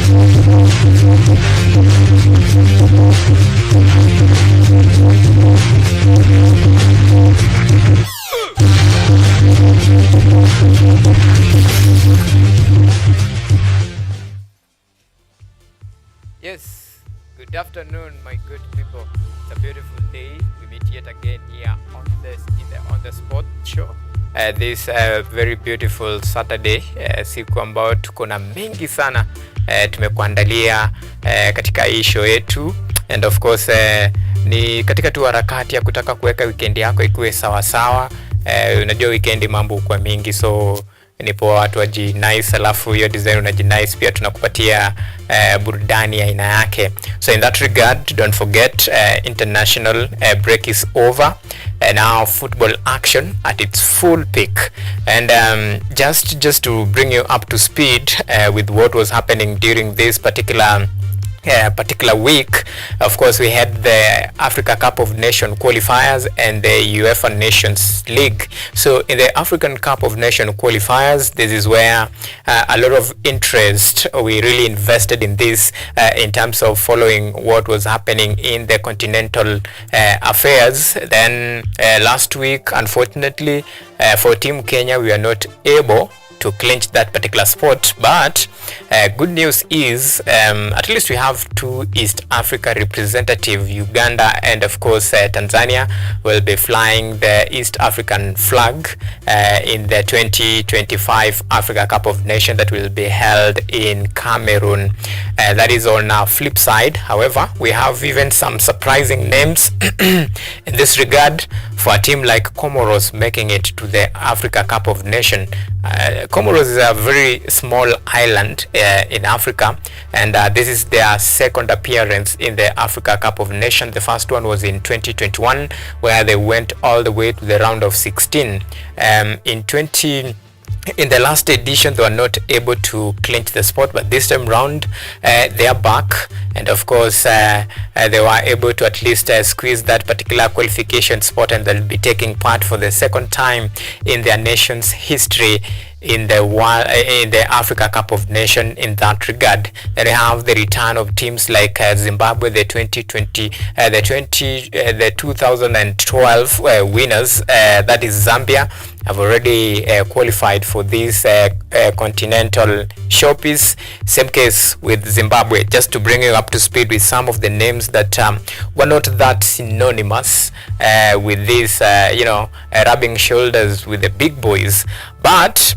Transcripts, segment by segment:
Yes, good afternoon, my good people. It's a beautiful day. We meet yet again here on the spot show. This very beautiful Saturday, siku ambayo tuko na mengi sana tumekuandalia katika hii show yetu, and of course ni katika tu harakati ya kutaka kuweka weekend yako ikuwe sawa sawa. Unajua weekend mambo kwa mingi, so nipo watu waji nice, alafu hiyo design unaji nice pia tunakupatia burudani ya aina yake. So in that regard, don't forget international break is over and now football action at its full peak, and just to bring you up to speed with what was happening during this particular week. Of course, we had the Africa Cup of Nations qualifiers and the UEFA Nations League. So in the African Cup of Nations qualifiers, this is where a lot of interest, we really invested in this in terms of following what was happening in the continental affairs. Then last week, unfortunately for Team Kenya, we were not able to clinch that particular spot, but good news is at least we have two East Africa representative, Uganda and of course Tanzania will be flying the East African flag in the 2025 Africa Cup of Nations that will be held in Cameroon. That is on our flip side. However, we have even some surprising names in this regard for a team like Comoros making it to the Africa Cup of Nations. Comoros is a very small island in Africa, and this is their second appearance in the Africa Cup of Nations. The first one was in 2021 where they went all the way to the round of 16. In the last edition they were not able to clinch the spot, but this time round they are back, and of course they were able to at least squeeze that particular qualification spot, and they'll be taking part for the second time in their nation's history in the Africa Cup of Nations. In that regard, then we have the return of teams like Zimbabwe, the 2012 winners, that is Zambia, have already qualified for this continental showpiece. Same case with Zimbabwe. Just to bring you up to speed with some of the names that were not that synonymous with this, rubbing shoulders with the big boys, but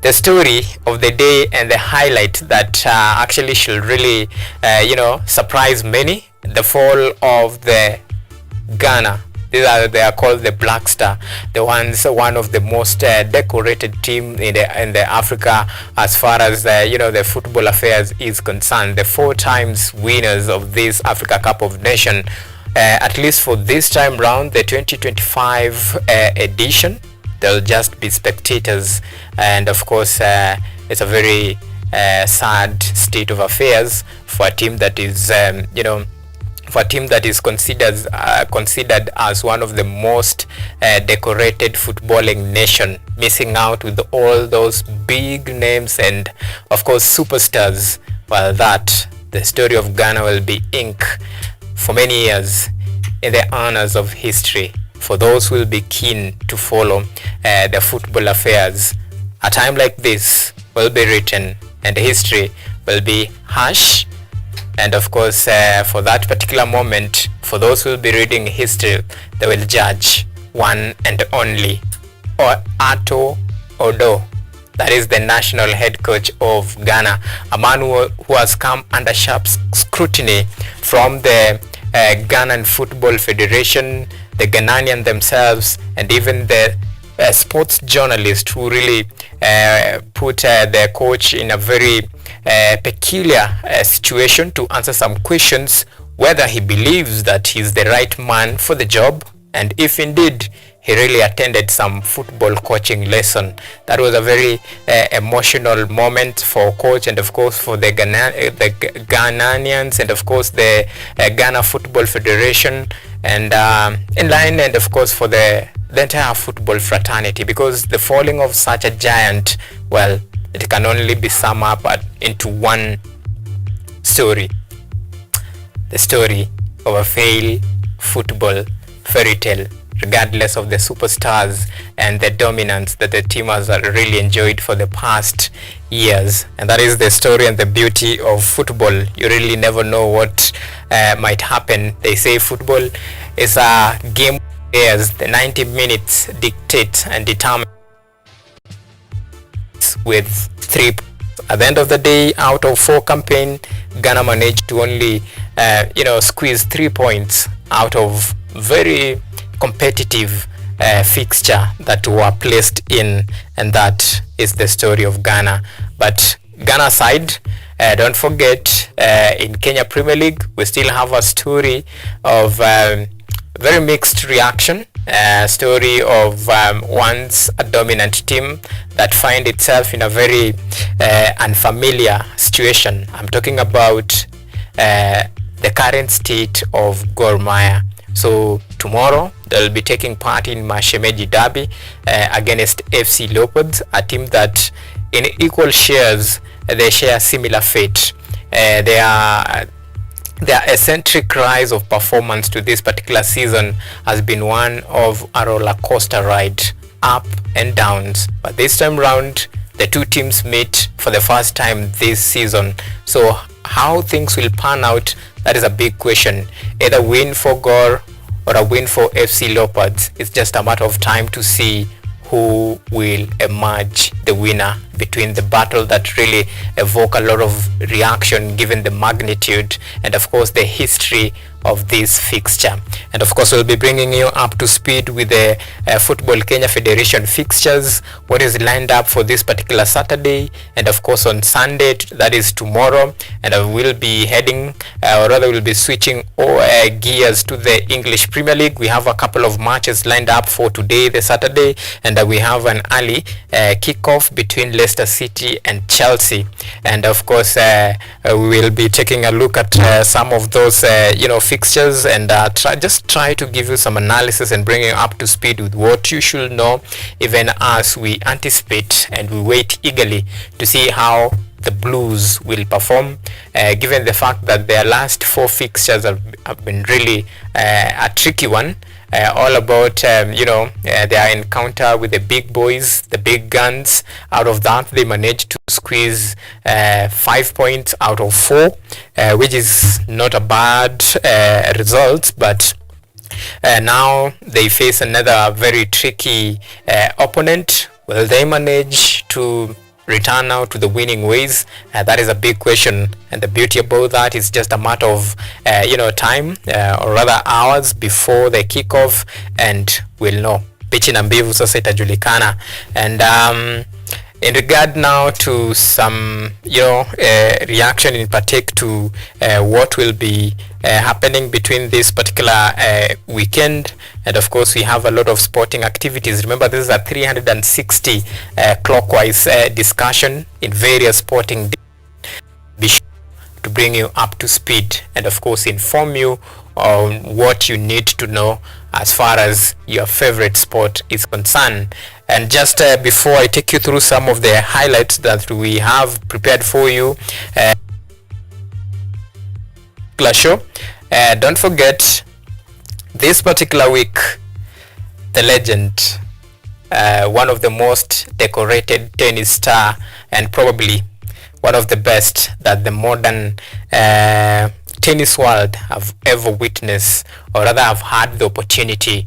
the story of the day and the highlight that actually should really surprise many, the fall of the Ghana. They are called the Black Star, one of the most decorated team in the Africa as far as the football affairs is concerned. The 4 times winners of this Africa Cup of Nations, at least for this time round, the 2025 edition, they'll just be spectators, and of course it's a very sad state of affairs for a team that is considered as one of the most decorated footballing nation, missing out with all those big names and of course superstars. While that, the story of Ghana will be ink for many years in the annals of history for those who will be keen to follow the football affairs. A time like this will be written, and history will be harsh. And of course, for that particular moment, for those who will be reading history, they will judge one and only Ato Odo. That is the national head coach of Ghana, a man who has come under sharp scrutiny from the Ghanaian Football Federation, the Ghanaian themselves, and even the sports journalist who really put the coach in a very peculiar situation to answer some questions whether he believes that he's the right man for the job, and if indeed he really attended some football coaching lesson. That was a very emotional moment for coach, and of course for the Ghanaians, and of course the Ghana Football Federation, and in line, and of course for the entire football fraternity, because the falling of such a giant, well, it can only be summed up into one story, the story of a failed football fairy tale, regardless of the superstars and the dominance that the team has really enjoyed for the past years. And that is the story and the beauty of football. You really never know what might happen. They say football is a game where the 90 minutes dictate and determine with 3 points. At the end of the day, out of 4 campaign, Ghana managed to only squeeze 3 points out of very competitive fixture that were placed in, and that is the story of Ghana. But Ghana side, don't forget, in Kenya Premier League, we still have a story of very mixed reaction. Story of once a dominant team that find itself in a very unfamiliar situation. I'm talking about the current state of Gor Mahia. So tomorrow they'll be taking part in Mashemeji Derby against FC Leopards, a team that in equal shares they share similar fate. Their eccentric rise of performance to this particular season has been one of a roller coaster ride, up and downs. But this time round, the two teams meet for the first time this season. So how things will pan out, that is a big question. Either win for Gor or a win for FC Leopards. It's just a matter of time to see who will emerge the winner between the battle that really evoke a lot of reaction given the magnitude and of course the history of this fixture. And of course we'll be bringing you up to speed with the Football Kenya Federation fixtures, what is lined up for this particular Saturday, and of course on Sunday, that is tomorrow. And I will be heading or rather we'll be switching gears to the English Premier League. We have a couple of matches lined up for today, the Saturday, and we have an early kickoff between Leicester City and Chelsea. And of course we will be taking a look at some of those fixtures and try to give you some analysis and bring you up to speed with what you should know, even as we anticipate and we wait eagerly to see how the Blues will perform, given the fact that their last 4 fixtures have been really a tricky one. All about their encounter with the big boys, the big guns. Out of that, they managed to squeeze 5 points out of 4, which is not a bad result, but now they face another very tricky opponent. Will they manage to return now to the winning ways? That is a big question, and the beauty about that is just a matter of time or rather hours before the kickoff, and we'll know. Pichi na mbivu sasa itajulikana. And in regard now to some reaction in particular to what will be happening between this particular weekend, and of course we have a lot of sporting activities. Remember, this is a 360 clockwise discussion in various sporting. Be sure to bring you up to speed and of course inform you on what you need to know as far as your favorite sport is concerned. And just before I take you through some of the highlights that we have prepared for you, show, don't forget this particular week, the legend, one of the most decorated tennis star and probably one of the best that the modern tennis world have ever witnessed, or rather have had the opportunity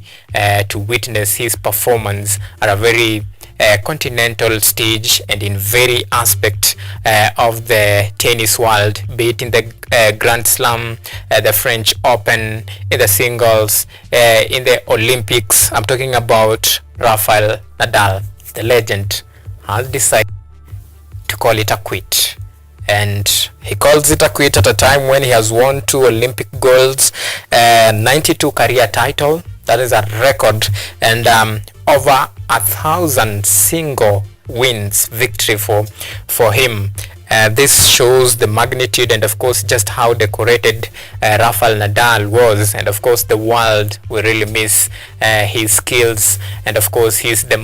to witness his performance at a very continental stage and in very aspect of the tennis world, be it in the Grand Slam, the French Open, in the singles, in the Olympics. I'm talking about Rafael Nadal. The legend has decided to call it a quit, and he calls it a quit at a time when he has won 2 Olympic golds, 92 career title. That is a record, and over 1,000 single wins victory for him. This shows the magnitude and of course just how decorated Rafael Nadal was, and of course the world will really miss his skills, and of course he's the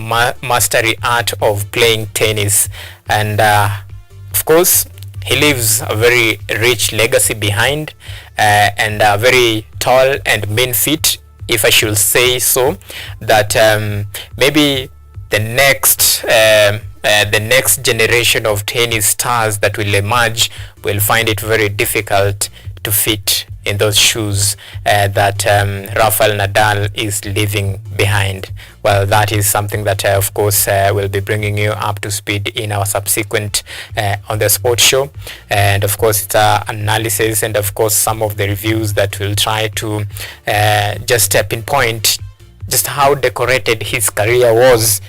mastery art of playing tennis. And of course he leaves a very rich legacy behind, and a very tall and mean feat, if I should say so, that maybe the next generation of tennis stars that will emerge will find it very difficult to fit in those shoes that Rafael Nadal is leaving behind. Well, that is something that of course will be bringing you up to speed in our subsequent on the sports show, and of course it's analysis and of course some of the reviews that will try to just pinpoint just how decorated his career was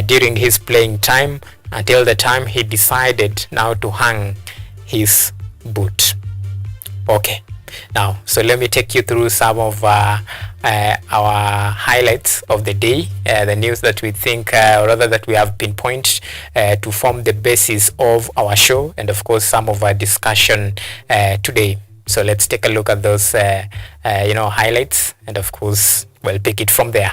during his playing time until the time he decided now to hang his boot. Okay, now so let me take you through some of our highlights of the day, the news that we think or rather that we have pinpointed to form the basis of our show, and of course some of our discussion today. So let's take a look at those highlights, and of course we'll pick it from there.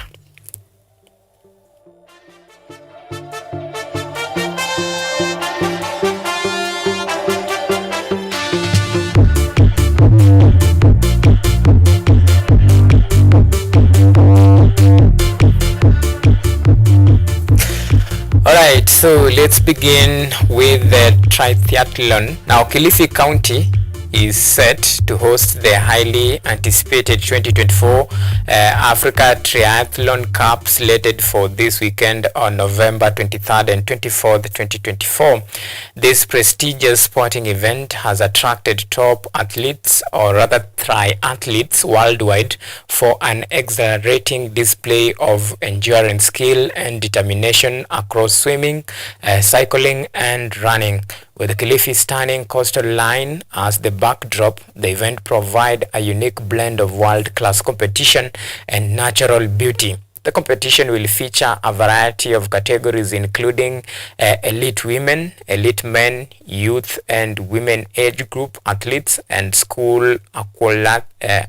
Alright, so let's begin with the triathlon. Now, Kilifi County is set to host the highly anticipated 2024 Africa Triathlon Cup slated for this weekend on November 23rd and 24th, 2024. This prestigious sporting event has attracted top athletes, or rather triathletes worldwide, for an exhilarating display of endurance, skill and determination across swimming, cycling and running. With the Kilifi stunning coastal line as the backdrop, the event provides a unique blend of world-class competition and natural beauty. The competition will feature a variety of categories including elite women, elite men, youth and women age group athletes, and school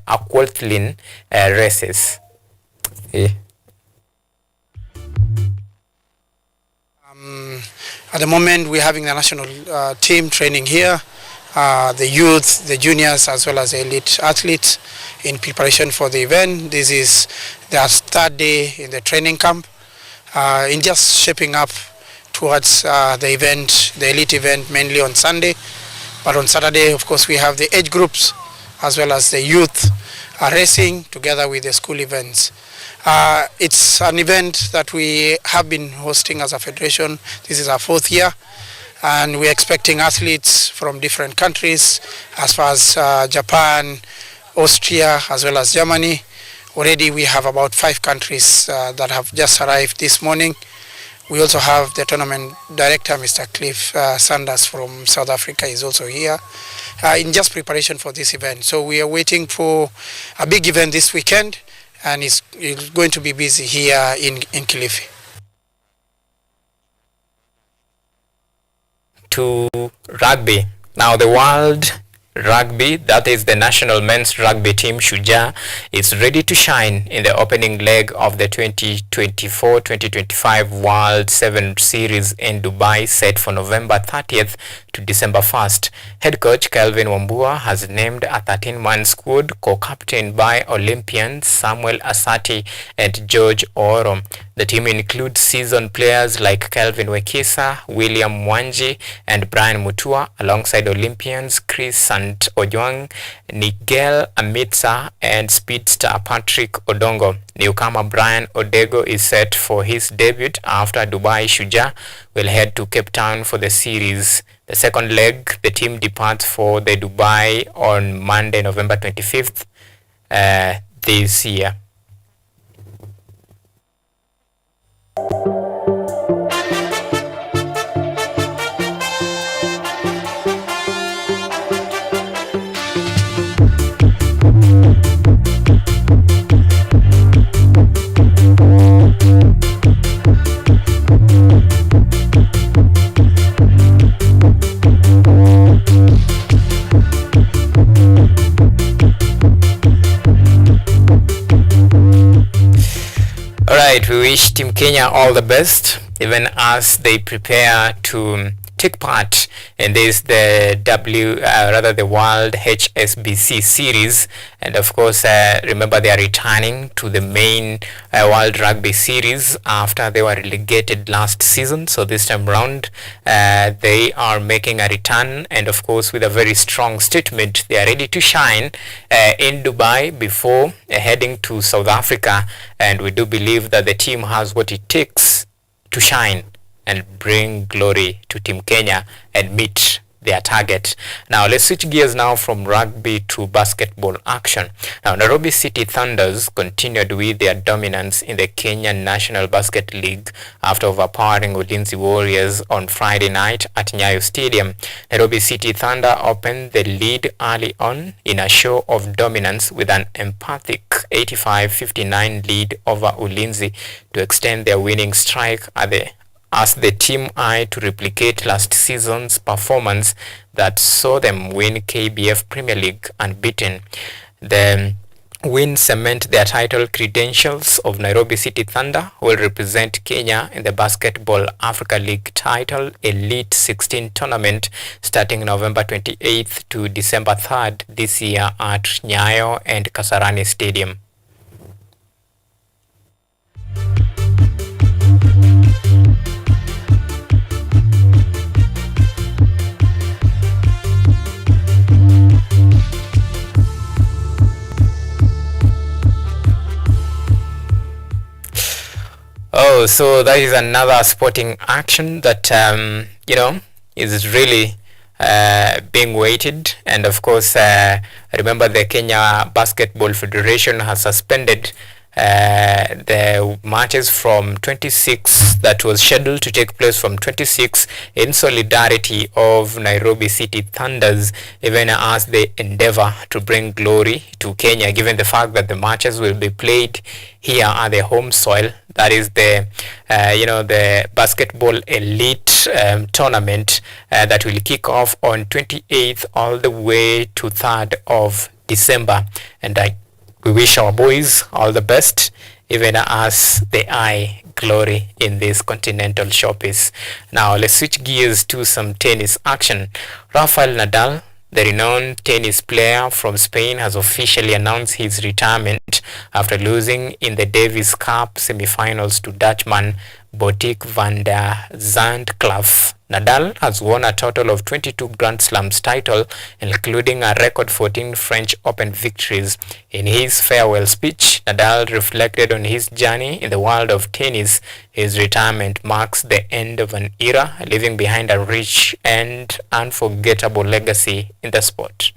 aquathlon races. At the moment, we're having the national team training here, the youth, the juniors, as well as the elite athletes in preparation for the event. This is their third day in the training camp, in just shaping up towards the event, the elite event, mainly on Sunday. But on Saturday, of course, we have the age groups as well as the youth racing together with the school events. It's an event that we have been hosting as a federation. This is our fourth year, and we're expecting athletes from different countries as far as Japan, Austria, as well as Germany. Already we have about 5 countries that have just arrived this morning. We also have the tournament director, Mr. Cliff Sanders from South Africa, is also here in just preparation for this event. So we are waiting for a big event this weekend, and it's going to be busy here in Kilifi. To rugby. Now the World Rugby, that is the national men's rugby team Shujaa, is ready to shine in the opening leg of the 2024-2025 World 7 Series in Dubai, set for November 30th to December 1st. Head coach Kelvin Wambua has named a 13-man squad co-captained by Olympians Samuel Asati and George Oro. The team includes seasoned players like Kelvin Wekesa, William Mwanji and Brian Mutua, alongside Olympians Chris Sant Ojwang, Nigel Amitsa and speedster Patrick Odongo. Newcomer Brian Odego is set for his debut after Dubai. Shujaa will head to Cape Town for the series. The second leg, the team departs for the Dubai on Monday, November 25th this year. Alright, we wish Team Kenya all the best, even as they prepare to take part in the World HSBC series. And of course, remember, they are returning to the main World Rugby series after they were relegated last season. So this time round, they are making a return, and of course with a very strong statement. They are ready to shine in Dubai before heading to South Africa, and we do believe that the team has what it takes to shine and bring glory to Team Kenya and meet their target. Now let's switch gears now from rugby to basketball action. Now Nairobi City Thunders continued with their dominance in the Kenya National Basket League after overpowering Ulinzi Warriors on Friday night at Nyayo Stadium. Nairobi City Thunder opened the lead early on in a show of dominance with an emphatic 85-59 lead over Ulinzi to extend their winning streak as the team eyed to replicate last season's performance that saw them win KBF Premier League unbeaten. The win cement their title credentials of Nairobi City Thunder, who will represent Kenya in the Basketball Africa League title Elite 16 tournament starting November 28th to December 3rd this year at Nyayo and Kasarani Stadium. Oh, so that is another sporting action that is really being waited. And of course, remember, the Kenya Basketball Federation has suspended the matches from 26 that was scheduled to take place from 26 in solidarity of Nairobi City Thunders, even as they endeavor to bring glory to Kenya, given the fact that the matches will be played here at the home soil. That is the the Basketball Elite tournament that will kick off on 28th all the way to 3rd of December. And we wish our boys all the best, even as they eye glory in this continental showpiece. Now let's switch gears to some tennis action. Rafael Nadal, the renowned tennis player from Spain, has officially announced his retirement after losing in the Davis Cup semifinals to Dutchman Botic van der Zandkloof. Nadal has won a total of 22 Grand Slams title, including a record 14 French Open victories. In his farewell speech, Nadal reflected on his journey in the world of tennis. His retirement marks the end of an era, leaving behind a rich and unforgettable legacy in the sport.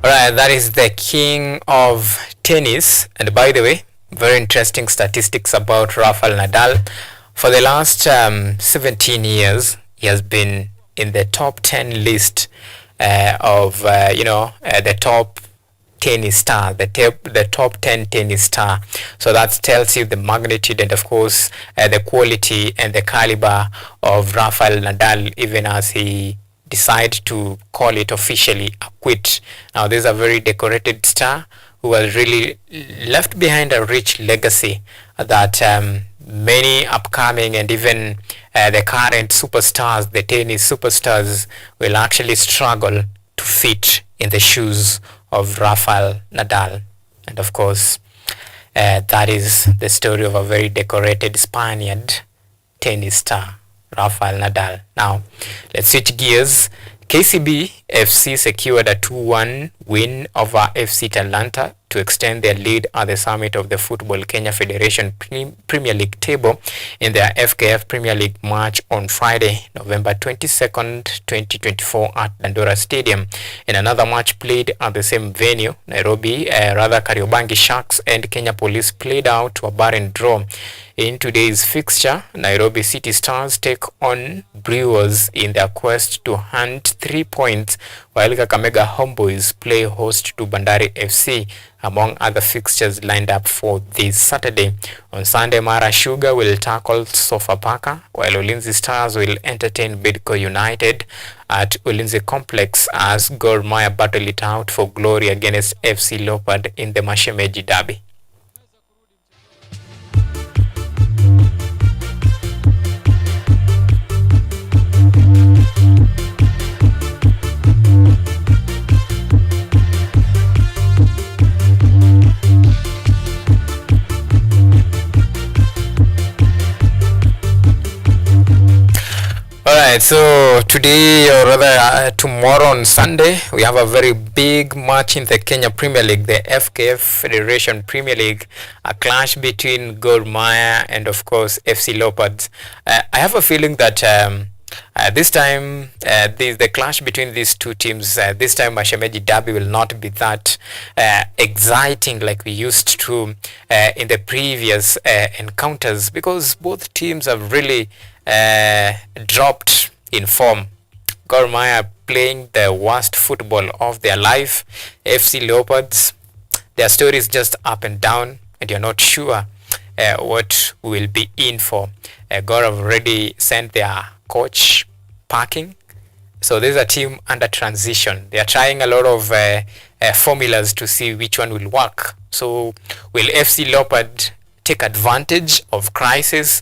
Alright, that is the king of tennis. And by the way, very interesting statistics about Rafael Nadal. For the last 17 years, he has been in the top 10 list of the top tennis star, the top 10 tennis star. So that tells you the magnitude and of course the quality and the caliber of Rafael Nadal, even as he decide to call it officially a quit. Now this is a very decorated star who has really left behind a rich legacy that many upcoming and even the current superstars, the tennis superstars, will actually struggle to fit in the shoes of Rafael Nadal. And of course that is the story of a very decorated Spaniard tennis star, Rafael Nadal. Now let's switch gears. KCB FC secured a 2-1 win over FC Talanta to extend their lead at the summit of the Football Kenya Federation Premier League table in their FKF Premier League match on Friday, November 22nd, 2024 at Dandora Stadium. In another match played at the same venue, Kariobangi Sharks and Kenya Police played out to a barren draw. In today's fixture, Nairobi City Stars take on Brewers in their quest to hunt 3 points, while Kakamega Homeboys play host to Bandari FC, among other fixtures lined up for this Saturday. On Sunday, Mara Sugar will tackle Sofapaka, while Ulinzi Stars will entertain Bidco United at Ulinzi Complex as Gor Mahia battle it out for glory against FC Leopard in the Mashemeji Derby. Alright, so today, or rather tomorrow on Sunday, we have a very big match in the Kenya Premier League, the FKF Federation Premier League, a clash between Gor Mahia and of course FC Leopards. I have a feeling that this time, the clash between these two teams, this time Mashemeji Derby will not be that exciting like we used to in the previous encounters, because both teams have really dropped in form. Gor Mahia playing the worst football of their life. FC Leopards, their story is just up and down, and you're not sure what we'll be in for. Gor have already sent their coach packing, so there's a team under transition. They are trying a lot of formulas to see which one will work. So will FC Leopard take advantage of crisis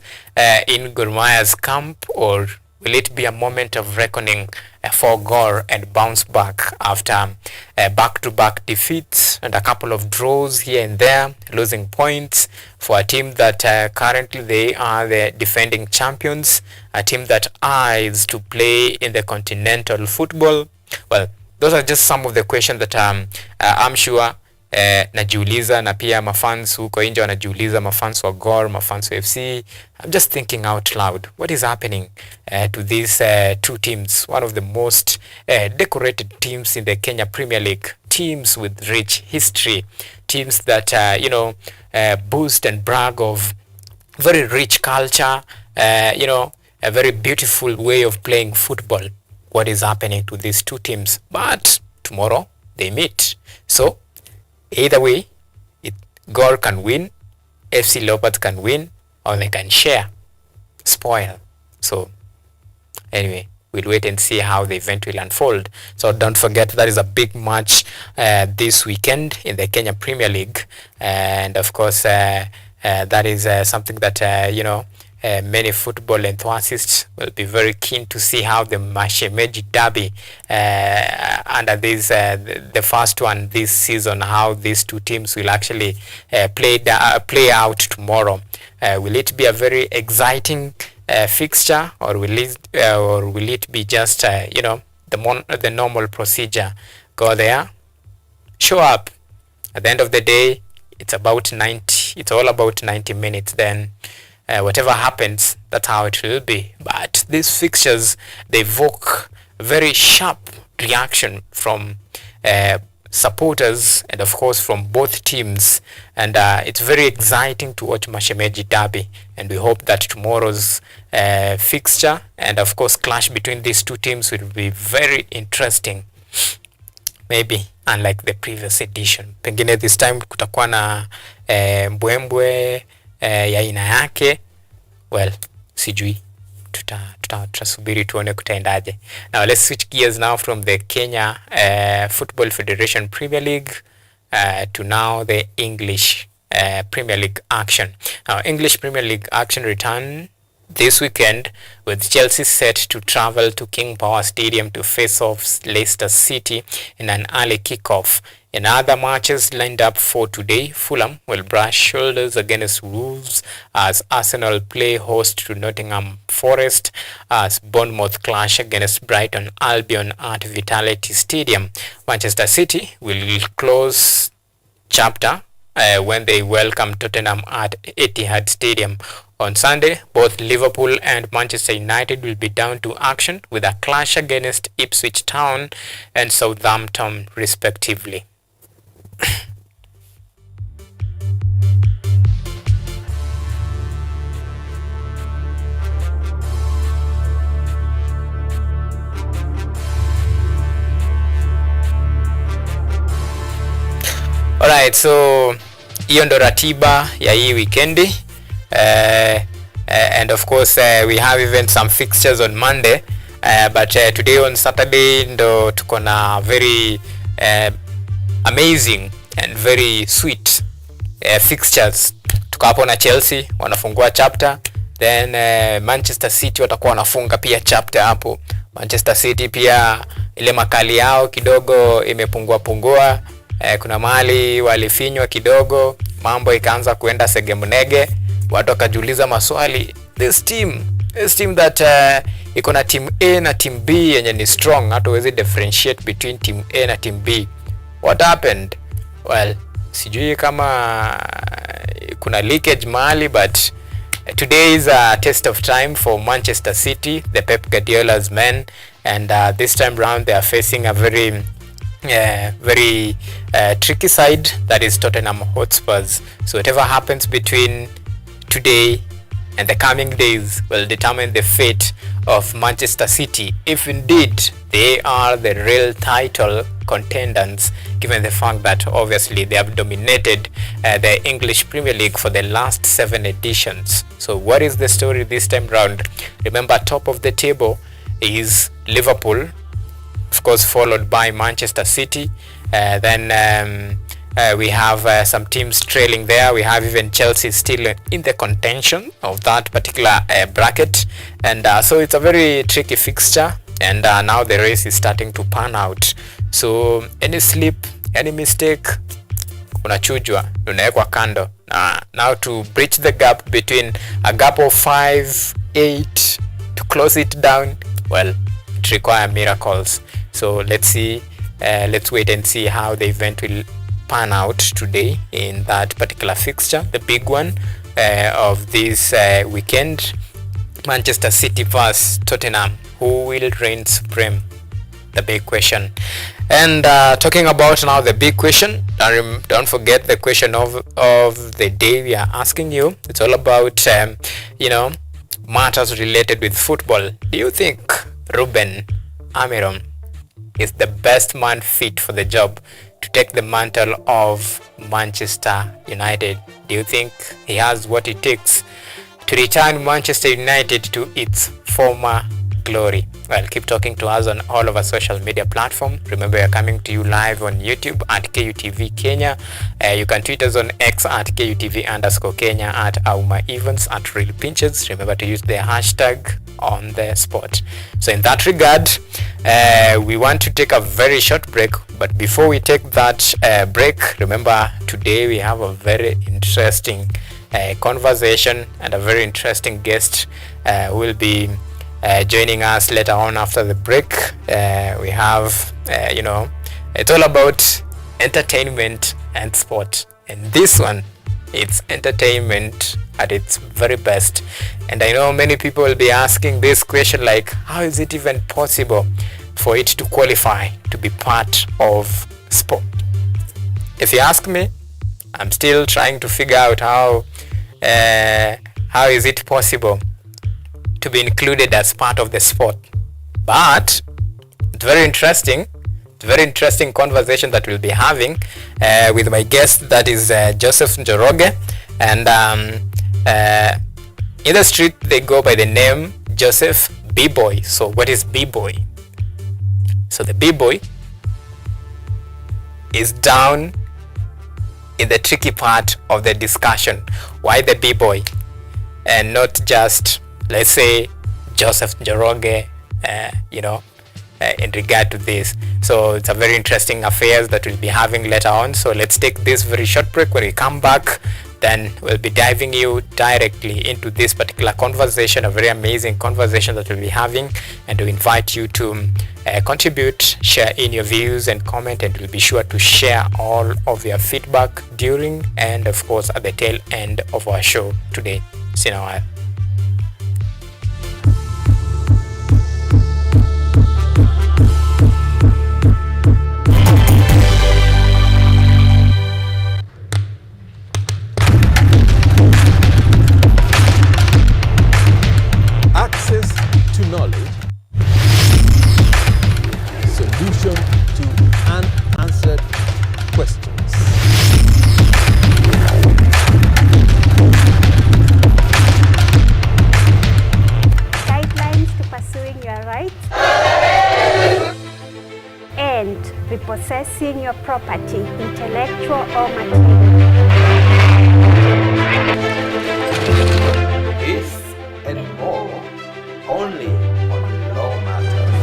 in Gor Mahia's camp, or will it be a moment of reckoning for Gor and bounce back after back-to-back defeats and a couple of draws here and there, losing points for a team that currently they are the defending champions, a team that eyes to play in the continental football? Well, those are just some of the questions that I'm sure najiuliza, na pia mafans huko nje wanajiuliza, mafans wa Gor, mafans wa FC. I'm just thinking out loud, what is happening to these two teams, one of the most decorated teams in the Kenya Premier League, teams with rich history, teams that boost and brag of very rich culture, a very beautiful way of playing football. What is happening to these two teams? But tomorrow they meet, so either way, Gor can win, FC Leopards can win, or they can share, spoil. So anyway, we'll wait and see how the event will unfold. So don't forget, that is a big match this weekend in the Kenya Premier League, and of course that is something that many football enthusiasts will be very keen to see how the Mashemeji Derby under this the first one this season, how these two teams will actually play out tomorrow. Will it be a very exciting fixture, or will it be just the normal procedure? Go there, show up. At the end of the day, it's all about 90 minutes. Then whatever happens, that's how it will be. But these fixtures, they evoke very sharp reaction from supporters and of course from both teams, and it's very exciting to watch Mashemeji Derby, and we hope that tomorrow's fixture and of course clash between these two teams will be very interesting, maybe unlike the previous edition. Pengine this time kutakuwa na mbwembwe ya aina yake. Well, sijui, tutasubiri tuone kutaendaje. Now let's switch gears now from the Kenya Football Federation Premier League to now the English Premier League action. Now English Premier League action return this weekend, with Chelsea set to travel to King Power Stadium to face off Leicester City in an early kickoff. In other matches lined up for today, Fulham will brush shoulders against Wolves as Arsenal play host to Nottingham Forest, as Bournemouth clash against Brighton Albion at Vitality Stadium. Manchester City will close chapter when they welcome Tottenham at Etihad Stadium. On Sunday, both Liverpool and Manchester United will be down to action with a clash against Ipswich Town and Southampton respectively. Alright, so hiyo ndo ratiba ya hii weekendi. And of course we have even some fixtures on Monday, but today on Saturday ndo tuko na very amazing and very sweet fixtures. Tuko hapo na Chelsea wanafungua chapter, then Manchester City watakuwa wanafunga pia chapter hapo. Manchester City pia ile makali yao kidogo imepungua. Kuna mahali walifinywa kidogo, mambo ikaanza kuenda segemnege, watu wakajiuliza maswali. This team that iko na team A na team B yenye ni strong, hata huwezi differentiate between team A na team B. What happened? Well, sijui kama kuna leakage mahali, but today is a test of time for Manchester City, the Pep Guardiola's men, and this time round they are facing a very tricky side, that is Tottenham Hotspurs. So whatever happens between today and the coming days will determine the fate of Manchester City, if indeed they are the real title contenders, given the fact that obviously they have dominated the English Premier League for the last 7 editions. So what is the story this time round? Remember, top of the table is Liverpool, of course, followed by Manchester City. Then we have some teams trailing there. We have even Chelsea still in the contention of that particular bracket, and so it's a very tricky fixture, and now the race is starting to pan out. So any slip, any mistake, unachujwa, unawekwa kando. Now to bridge the gap between a gap of 5-8 to close it down, well, it requires miracles. So let's see, let's wait and see how the event will pan out today in that particular fixture, the big one of this weekend. Manchester City vs Tottenham. Who will reign supreme? The big question. And talking about now the big question, don't forget the question of the day we are asking you. It's all about matters related with football. Do you think Ruben Amorim is the best man fit for the job to take the mantle of Manchester United? Do you think he has what it takes to return Manchester United to its former glory? Well, keep talking to us on all of our social media platforms. Remember, we are coming to you live on YouTube at KUTV Kenya. You can tweet us on X at KUTV_Kenya, at Auma Events, at Real Pinchez. Remember to use the hashtag on the spot. So in that regard, we want to take a very short break, but before we take that break, remember today we have a very interesting conversation and a very interesting guest who will be joining us later on after the break. We have it's all about entertainment and sport, and this one, it's entertainment at its very best. And I know many people will be asking this question, like, how is it even possible for it to qualify to be part of sport? If you ask me, I'm still trying to figure out how is it possible to be included as part of the sport. But it's very interesting. It's a very interesting conversation that we'll be having with my guest, that is Joseph Njoroge. And in the street they go by the name Joseph B-Boy. So what is B-Boy? So the B-Boy is down in the tricky part of the discussion. Why the B-Boy and not just, let's say, Joseph Njoroge, in regard to this? So it's a very interesting affairs that we'll be having later on. So let's take this very short break. When we come back, then we'll be diving you directly into this particular conversation, a very amazing conversation that we'll be having, and to invite you to contribute, share in your views and comment, and we'll be sure to share all of your feedback during and of course at the tail end of our show today. See you in a while. Access to knowledge, solution to unanswered questions. accessing your property, intellectual or material. This and more only on Law Matters.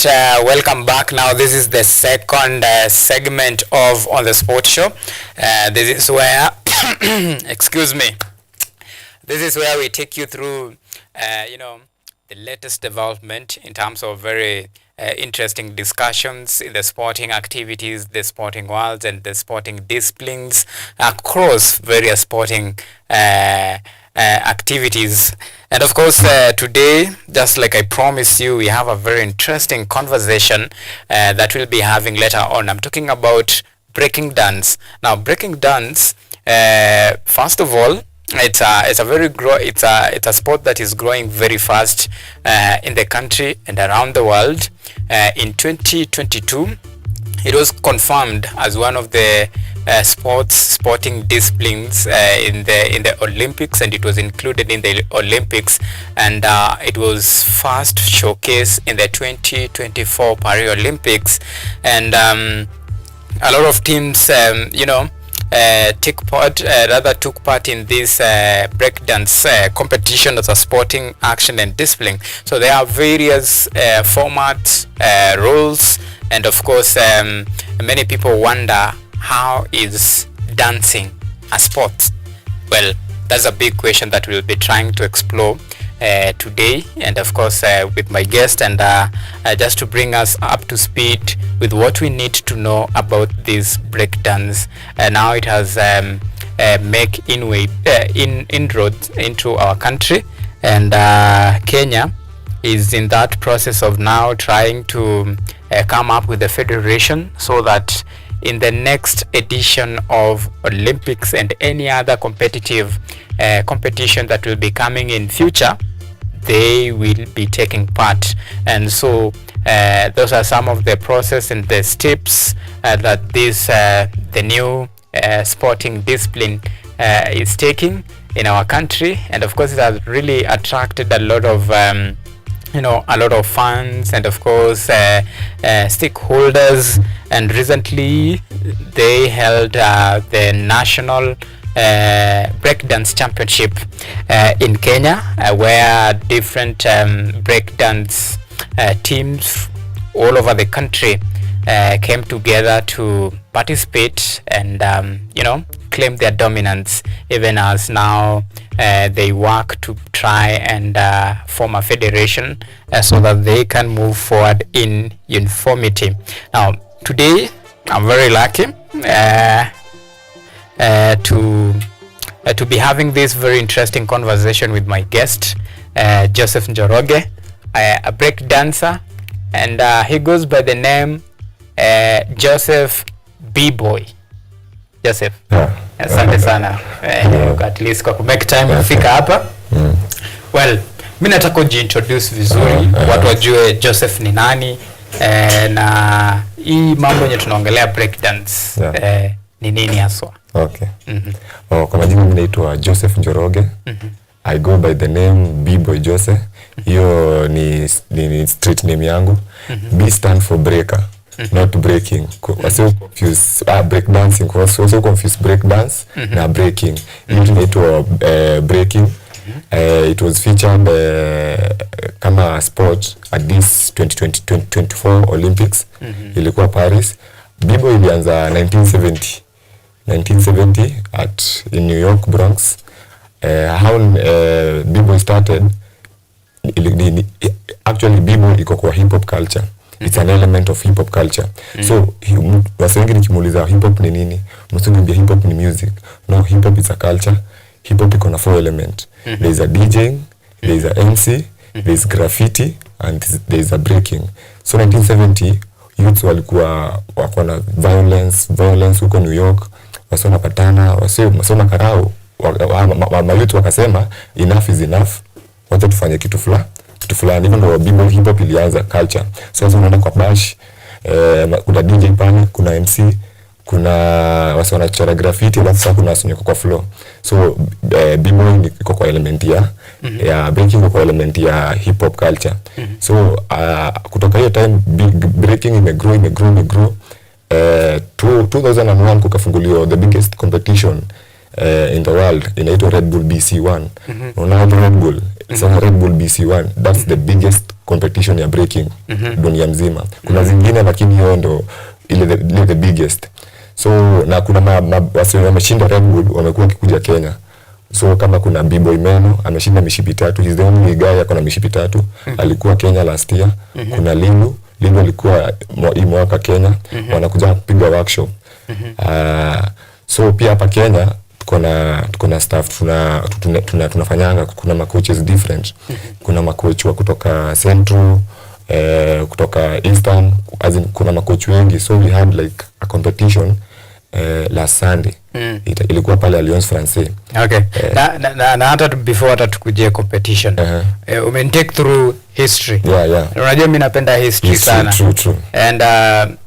right, welcome back. Now this is the second segment of On the Sports Show. This is where, excuse me, this is where we take you through, the latest development in terms of very interesting discussions in the sporting activities, the sporting worlds, and the sporting disciplines across various sporting activities. And of course, today, just like I promised you, we have a very interesting conversation that we'll be having later on. I'm talking about breaking dance. Now, breaking dance, first of all, it's a sport that is growing very fast in the country and around the world. In 2022, it was confirmed as one of the sporting disciplines in the Olympics, and it was included in the Olympics, and it was first showcased in the 2024 Paris Olympics, and a lot of teams took part in this breakdance competition as a sporting action and discipline. So there are various formats, rules, and of course many people wonder, how is dancing a sport? Well, that's a big question that we'll be trying to explore today, and of course with my guest, and just to bring us up to speed with what we need to know about this breakdance. Now it has make inroads into our country, and Kenya is in that process of now trying to come up with a federation, so that in the next edition of Olympics and any other competitive competition that will be coming in future, they will be taking part. And so those are some of the process and the steps that this the new sporting discipline is taking in our country. And of course, it has really attracted a lot of a lot of fans and of course stakeholders. And recently they held the national breakdance championship in Kenya, where different breakdance teams all over the country came together to participate and claim their dominance, even as now they work to try and form a federation so that they can move forward in uniformity. Now today I'm very lucky to be having this very interesting conversation with my guest, Joseph Njoroge, a break dancer, and he goes by the name Joseph B-Boy. Joseph, asante sana at least kwa make time kufika hapa. Well, mimi nataka ujiintroduce vizuri, watu wajue Joseph ni nani, na hii mambo yenye tunaongelea break dance ni nini haswa? Okay. Kwa majina mimi naitwa Joseph Njoroge. I go by the name B-Boy Joseph. Hiyo ni street name yangu. B stand for breaker, not breaking. Wasio confuse break dancing, wasio confuse break dance na breaking. Hiyo inaitwa breaking. It was featured kama sport at this 2024 Olympics. Ilikuwa Paris. B-Boy ilianza 1970 in New York, Bronx. How B-Boy started, actually B-Boy iko kwa hip hop culture. It's an element of hip hop culture. So watu wengi nikimuuliza hip hop ni nini, msiniambia hip hop ni music. No, hip hop is a culture. Hip hop iko na 4 elements. There is a DJing, there is a MC, there is graffiti, and there is a breaking. So 1970 youths walikuwa wako na violence huko New York. Wasona patana, wasona karao, mayutu wakasema enough is enough, wacha tufanye kitu fulani. Hivyo ndio B-Boy hip hop ilianza culture. So sasa unaenda kwa bash, kuna DJ pale, kuna MC, kuna wasona chora graffiti, alafu sasa kuna wasonyeko kwa flow. So B-Boy iko kwa element ya breaking, iko kwa element ya hip hop culture. So kutoka hiyo time breaking imegrow 2001 kukafunguliwa the biggest competition in the world, inaitwa Red Bull BC1. Unaona Red Bull Sasa Red Bull BC1 that's the biggest competition ya breaking dunia mzima. Kuna zingine lakini hiyo ndo ile the biggest. So na kuna wasio wameshinda Red Bull wamekuwa kikuja Kenya. So kama kuna B-boy Meno ameshinda mishipi 3, he's the only guy akona mishipi 3. Alikuwa Kenya last year. Kuna Lindu alikuwa hii mwaka Kenya. Wanakuja kupiga workshop. So pia hapa Kenya tuko na staff tunafanyanga, kuna coaches different. Kuna coach wa kutoka Central, kutoka Eastern, as in kuna coach wengi. So we had like a competition last Sunday. Ilikuwa pale Alliance Française. Okay. Na hata before hata tukuje competition. Umentake through history. Yeah. Unajua mimi napenda history sana. True. And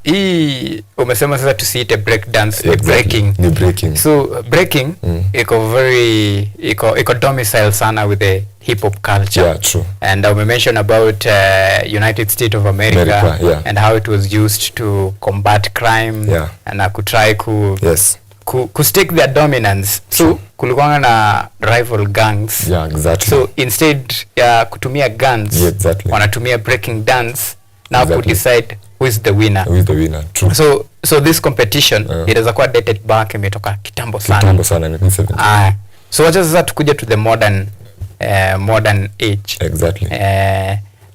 hii umesema sasa tusiite break dance, exactly. Ni breaking. So breaking iko domicile sana with the hip hop culture. Yeah, true. And we mentioned about United States of America, yeah. And how it was used to combat crime, yeah. And kutry yes. ku stick their dominance. So kulikuwa na rival gangs. Yeah, exactly. So instead ya kutumia guns, yeah, exactly. Wanatumia breaking dance now exactly. to decide who is the winner. True. So this competition inaweza kuwa dated back imetoka kitambo sana 1970. So wacha sasa tukuje to the modern age. Exactly.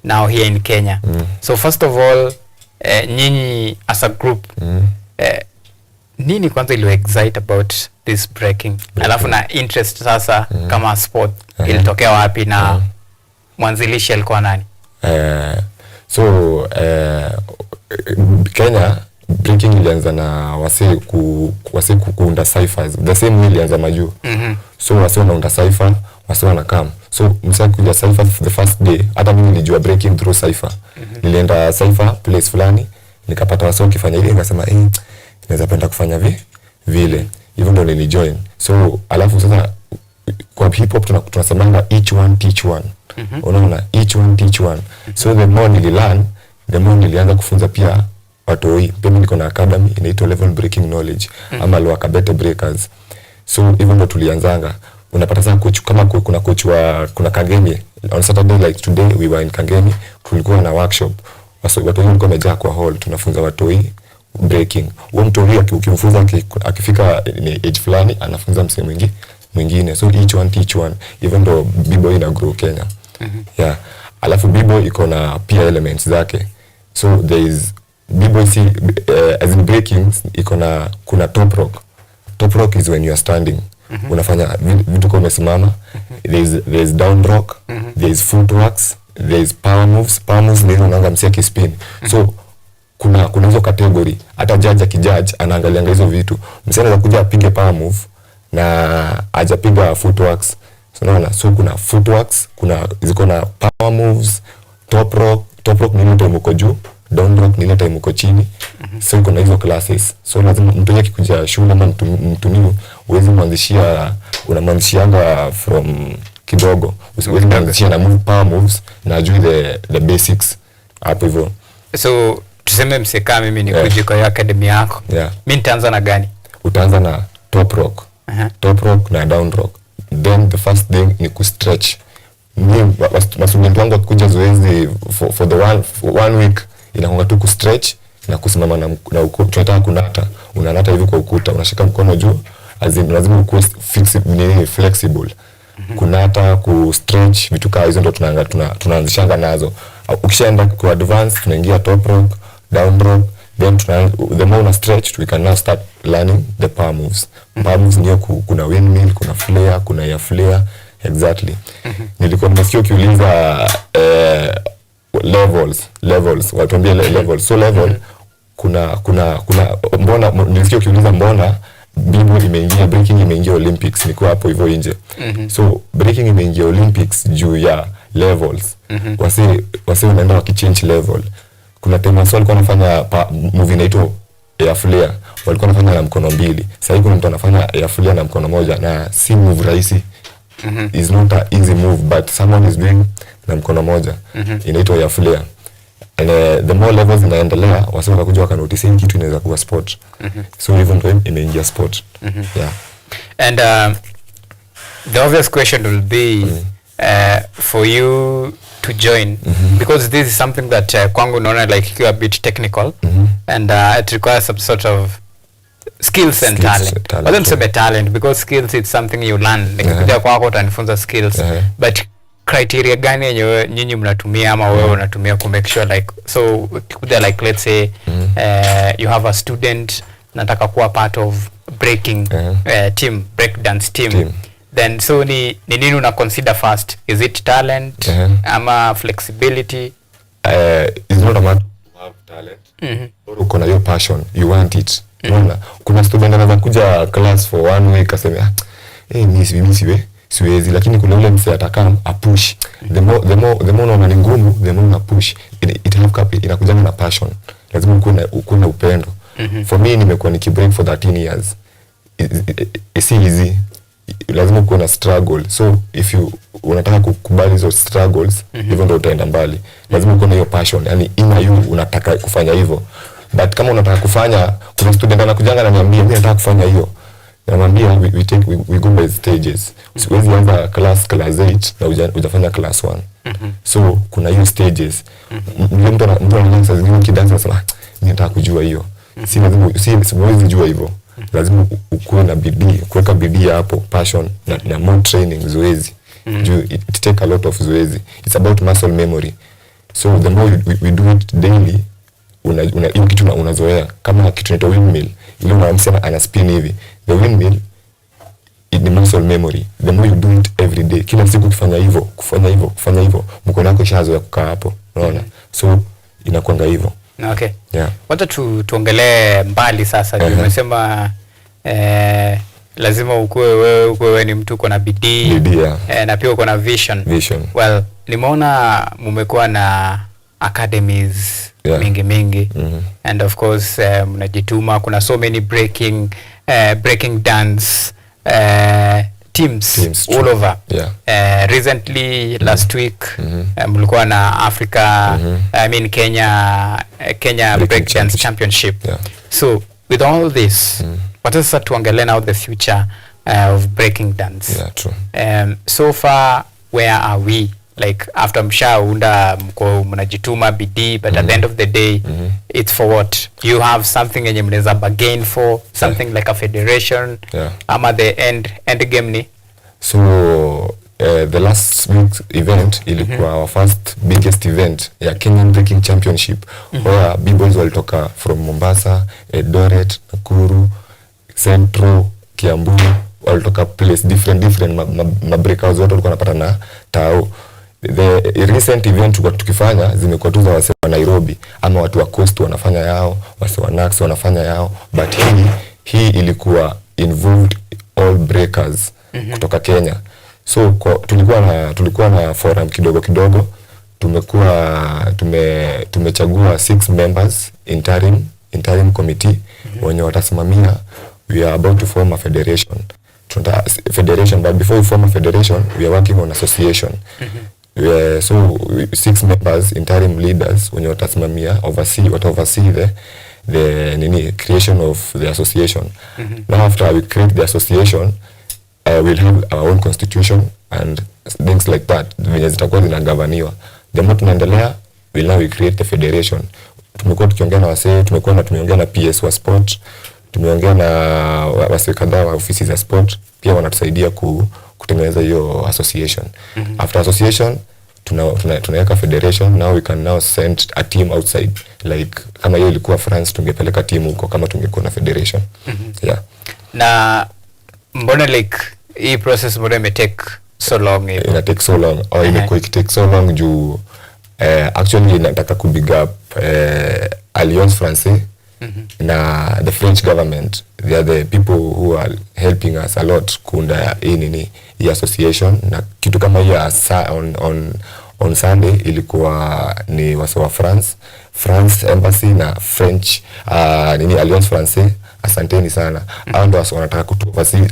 Now here in Kenya. So first of all, nyinyi as a group, nini kwanza iliyo excite about this breaking? Alafu na interest sasa kama sport ilitokea wapi na mwanzilishi alikuwa nani? Kenya breaking ilianza na wase kuunda cyphers. The same way ilianza majuu. So wase wanaunda cypher, wase wanakam. So msaki kuja cypher the first day, hata mimi nilijua breaking through cypher. Nilienda cypher place fulani, nikapata wase wakifanya ile, nikasema naweza penda kufanya vile. Hivyo ndo nilijoin. So alafu sasa kwa hip hop tunasemanga each one teach one. Unaona, each one teach one. So the more nililearn, the more nilianza kufunza pia watu hii. Pia niko na academy inaitwa Level Breaking Knowledge ama Lwakabete Breakers. So hivyo ndo tulianzanga. Unapata sana coach kama kuna coach wa kuna Kangemi. On Saturday like today we were in Kangemi, tulikuwa na workshop. Watu wengi walikuwa wamejaa kwa hall, tunafunza watu hii breaking. Huo mtu huyo ukimfunza akifika ni age fulani anafunza msee mwingine. So each one teach one. Even though b-boy ina grow Kenya. Yeah. Alafu b-boy iko na pia elements zake. So there is b-boy as in breaking iko na kuna top rock. Top rock is when you are standing. Unafanya vitu kama umesimama. There is down rock, there is footworks, there is power moves. Power moves ni unaanga msia kispin. So kuna hizo category. Hata judge akijudge anaangalia hizo vitu. Msee anaweza kuja apige power move na hajapiga footworks. So unaona, so kuna footworks, ziko na power moves, top rock ni ile time uko juu, down rock ni ile time uko chini. So kuna hizo classes. So lazima mtu yake kuja shule ama mtu new uweze unamwanzishianga from kidogo. Usiwezi kuanzishia na power moves na ajui the basics hapo hivyo. So tuseme mseka mimi nikuje kwa academy yako. Mimi nitaanza na gani? Utaanza na top rock. Top rock na down rock. Then the first thing ni ku stretch. Mimi student wangu kuja zoezi for the one week inakuwa tu ku stretch na kusimama na tunataka kunata. Unanata hivi kwa ukuta, unashika mkono juu, lazima ukuwe flexible. Kunata, ku stretch, vitu kama hizo ndo tunaanzishanga nazo. Ukishaenda ku advance tunaingia top rock, down rock, then the more una stretch we can now start learning the power moves. Power moves ndio kuna windmill, kuna flare, kuna air flare. Exactly. Nilikuwa nimesikia ukiuliza levels watuambie levels. So level kuna mbona nilisikia ukiuliza mbona breaking imeingia Olympics. Niko hapo hivyo nje. So breaking imeingia Olympics juu ya levels. Wase wanaenda wakichange level. Kuna time wase walikuwa wanafanya movie inaitwa air flare, walikuwa wanafanya na mkono mbili. Sasa kuna mtu anafanya air flare na mkono moja na si move rahisi. Is not an easy move, but someone is doing na mkono moja. Inaitwa air flare. And the more levels inaendelea, wase wakakuja wakanotice kitu inaweza kuwa sport. So even though imeingia sport. Yeah. And the obvious question will be for you to join because this is something that kwangu naona like you a bit technical and it requires some sort of skills and talent. Wasn't say talent because skills it's something you learn. Like kuja kwako utanifunza skills but criteria gani yenye nyinyi mnatumia ama wewe unatumia ku make sure like so kuja like let's say you have a student nataka kuwa part of breaking team breakdance team. Then so ni nini una consider first? Is it talent ama flexibility? It's not a matter to have talent or uko na your passion, you want it. Unaona kuna student anaweza kuja class for 1 week aseme mimi siwezi, lakini kuna ule mse atakam a push. The more unaona ni ngumu, the more una push. Inakuja na passion. Lazima uko na upendo. For me nimekuwa nikibreak for 13 years. It's easy. Lazima uko na struggle. So if you unataka kukubali hizo struggles, hivyo ndio utaenda mbali. Lazima uko na hiyo passion. Yani ina you unataka kufanya hivyo. But kama unataka kufanya, kuna student anakujanga ananiambia mimi nataka kufanya hiyo. Namwambia we go by stages. Siwezi anza class 8 na hujafanya class 1. So kuna hiyo stages. Mtu anaanza zingine kidansa anasema mimi nataka kujua hiyo. Si lazima siwezi jua hivyo. Lazima ukuwe na bidii, kuweka bidii hapo, passion na more training, zoezi. It take a lot of zoezi. It's about muscle memory. So the more we do it daily, hiyo kitu unazoea. Kama kitu inaitwa windmill, ile unaamsema ana spin hivi. The windmill ni muscle memory. The more you do it every day, kila siku kufanya hivyo, mkono wako ishazoea kukaa hapo. Unaona? So inakuanga hivyo. Okay. Yeah. Wacha tuongelee mbali sasa. Umesema lazima ukuwe wewe ni mtu uko na bidii na pia uko na vision. Well, nimeona mmekuwa na academies mingi and of course mnajituma. Kuna so many breaking dance teams all over. Recently last week mlikuwa na Africa I mean Kenya break dance championship. So with all this what is tuongelee now the future of breaking dance? So far where are we? Like after mshaunda mnajituma bidii but at the end of the day it's for what? You have something yenye mnaweza bargain for, something like a federation ama the end game ni? So the last week's event ilikuwa our first biggest event ya Kenyan Breaking Championship where b-boys walitoka from Mombasa, Eldoret, Nakuru, Central, Kiambu, walitoka place different breakouts wote walikuwa wanapata na tao. The recent event tukifanya zimekuwa tu za wase wa Nairobi ama watu wa Coast wanafanya yao, wase wa Nax wanafanya yao, but hii ilikuwa involved all breakers kutoka Kenya. So tulikuwa na forum kidogo. Tumechagua 6 members interim committee wenye watasimamia. We are about to form a federation. But before we form a federation, we are working on association. So 6 members, interim leaders, wenye watasimamia, oversee the creation of the association. Now after we create the association, we'll have our own constitution and things like that. Venye zitakuwa zinagavaniwa. The more tunaendelea, we create the federation. Tumekuwa tukiongea na wasee, tumeongea na PS wa sport, tumeongea na wasee kadhaa wa ofisi za sport, pia wanatusaidia kutengeneza hiyo association. After association, tunaweka federation. Now we can now send a team outside. Like kama hiyo ilikuwa France, tungepeleka team huko kama tungekuwa na federation. Na mbona like hii process mbona take so long? Ina take so long. Imekuwa take so long juu actually nataka ku big up Alliance Française na the French government. They are the people who are helping us a lot kuunda hii association. Na kitu kama hiyo on Sunday ilikuwa ni wase wa France embassy na French Alliance Française. Asanteni sana. Hao ndio wanataka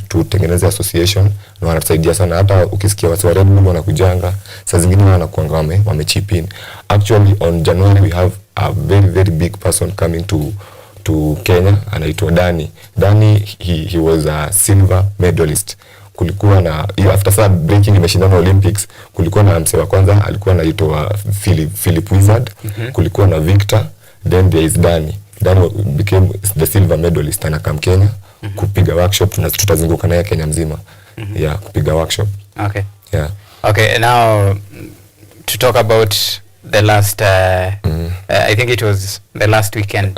tutengeneze association na wanatusaidia sana. Hata ukisikia wase wa Red Bull wanakujanga, saa zingine wanakuanga wamechip in. Actually on January we have a very big person coming to Kenya, anaitwa Danny. He was a silver medalist kulikuwa na after saa breaking imeshindana Olympics, kulikuwa na msee wa kwanza alikuwa anaitwa Philip Wizard, kulikuwa na Victor, then there is Danny became the silver medalist, anakam Kenya kupiga workshop, na tutazunguka naye Kenya mzima kupiga workshop. Okay, now to talk about the last I think it was the last weekend,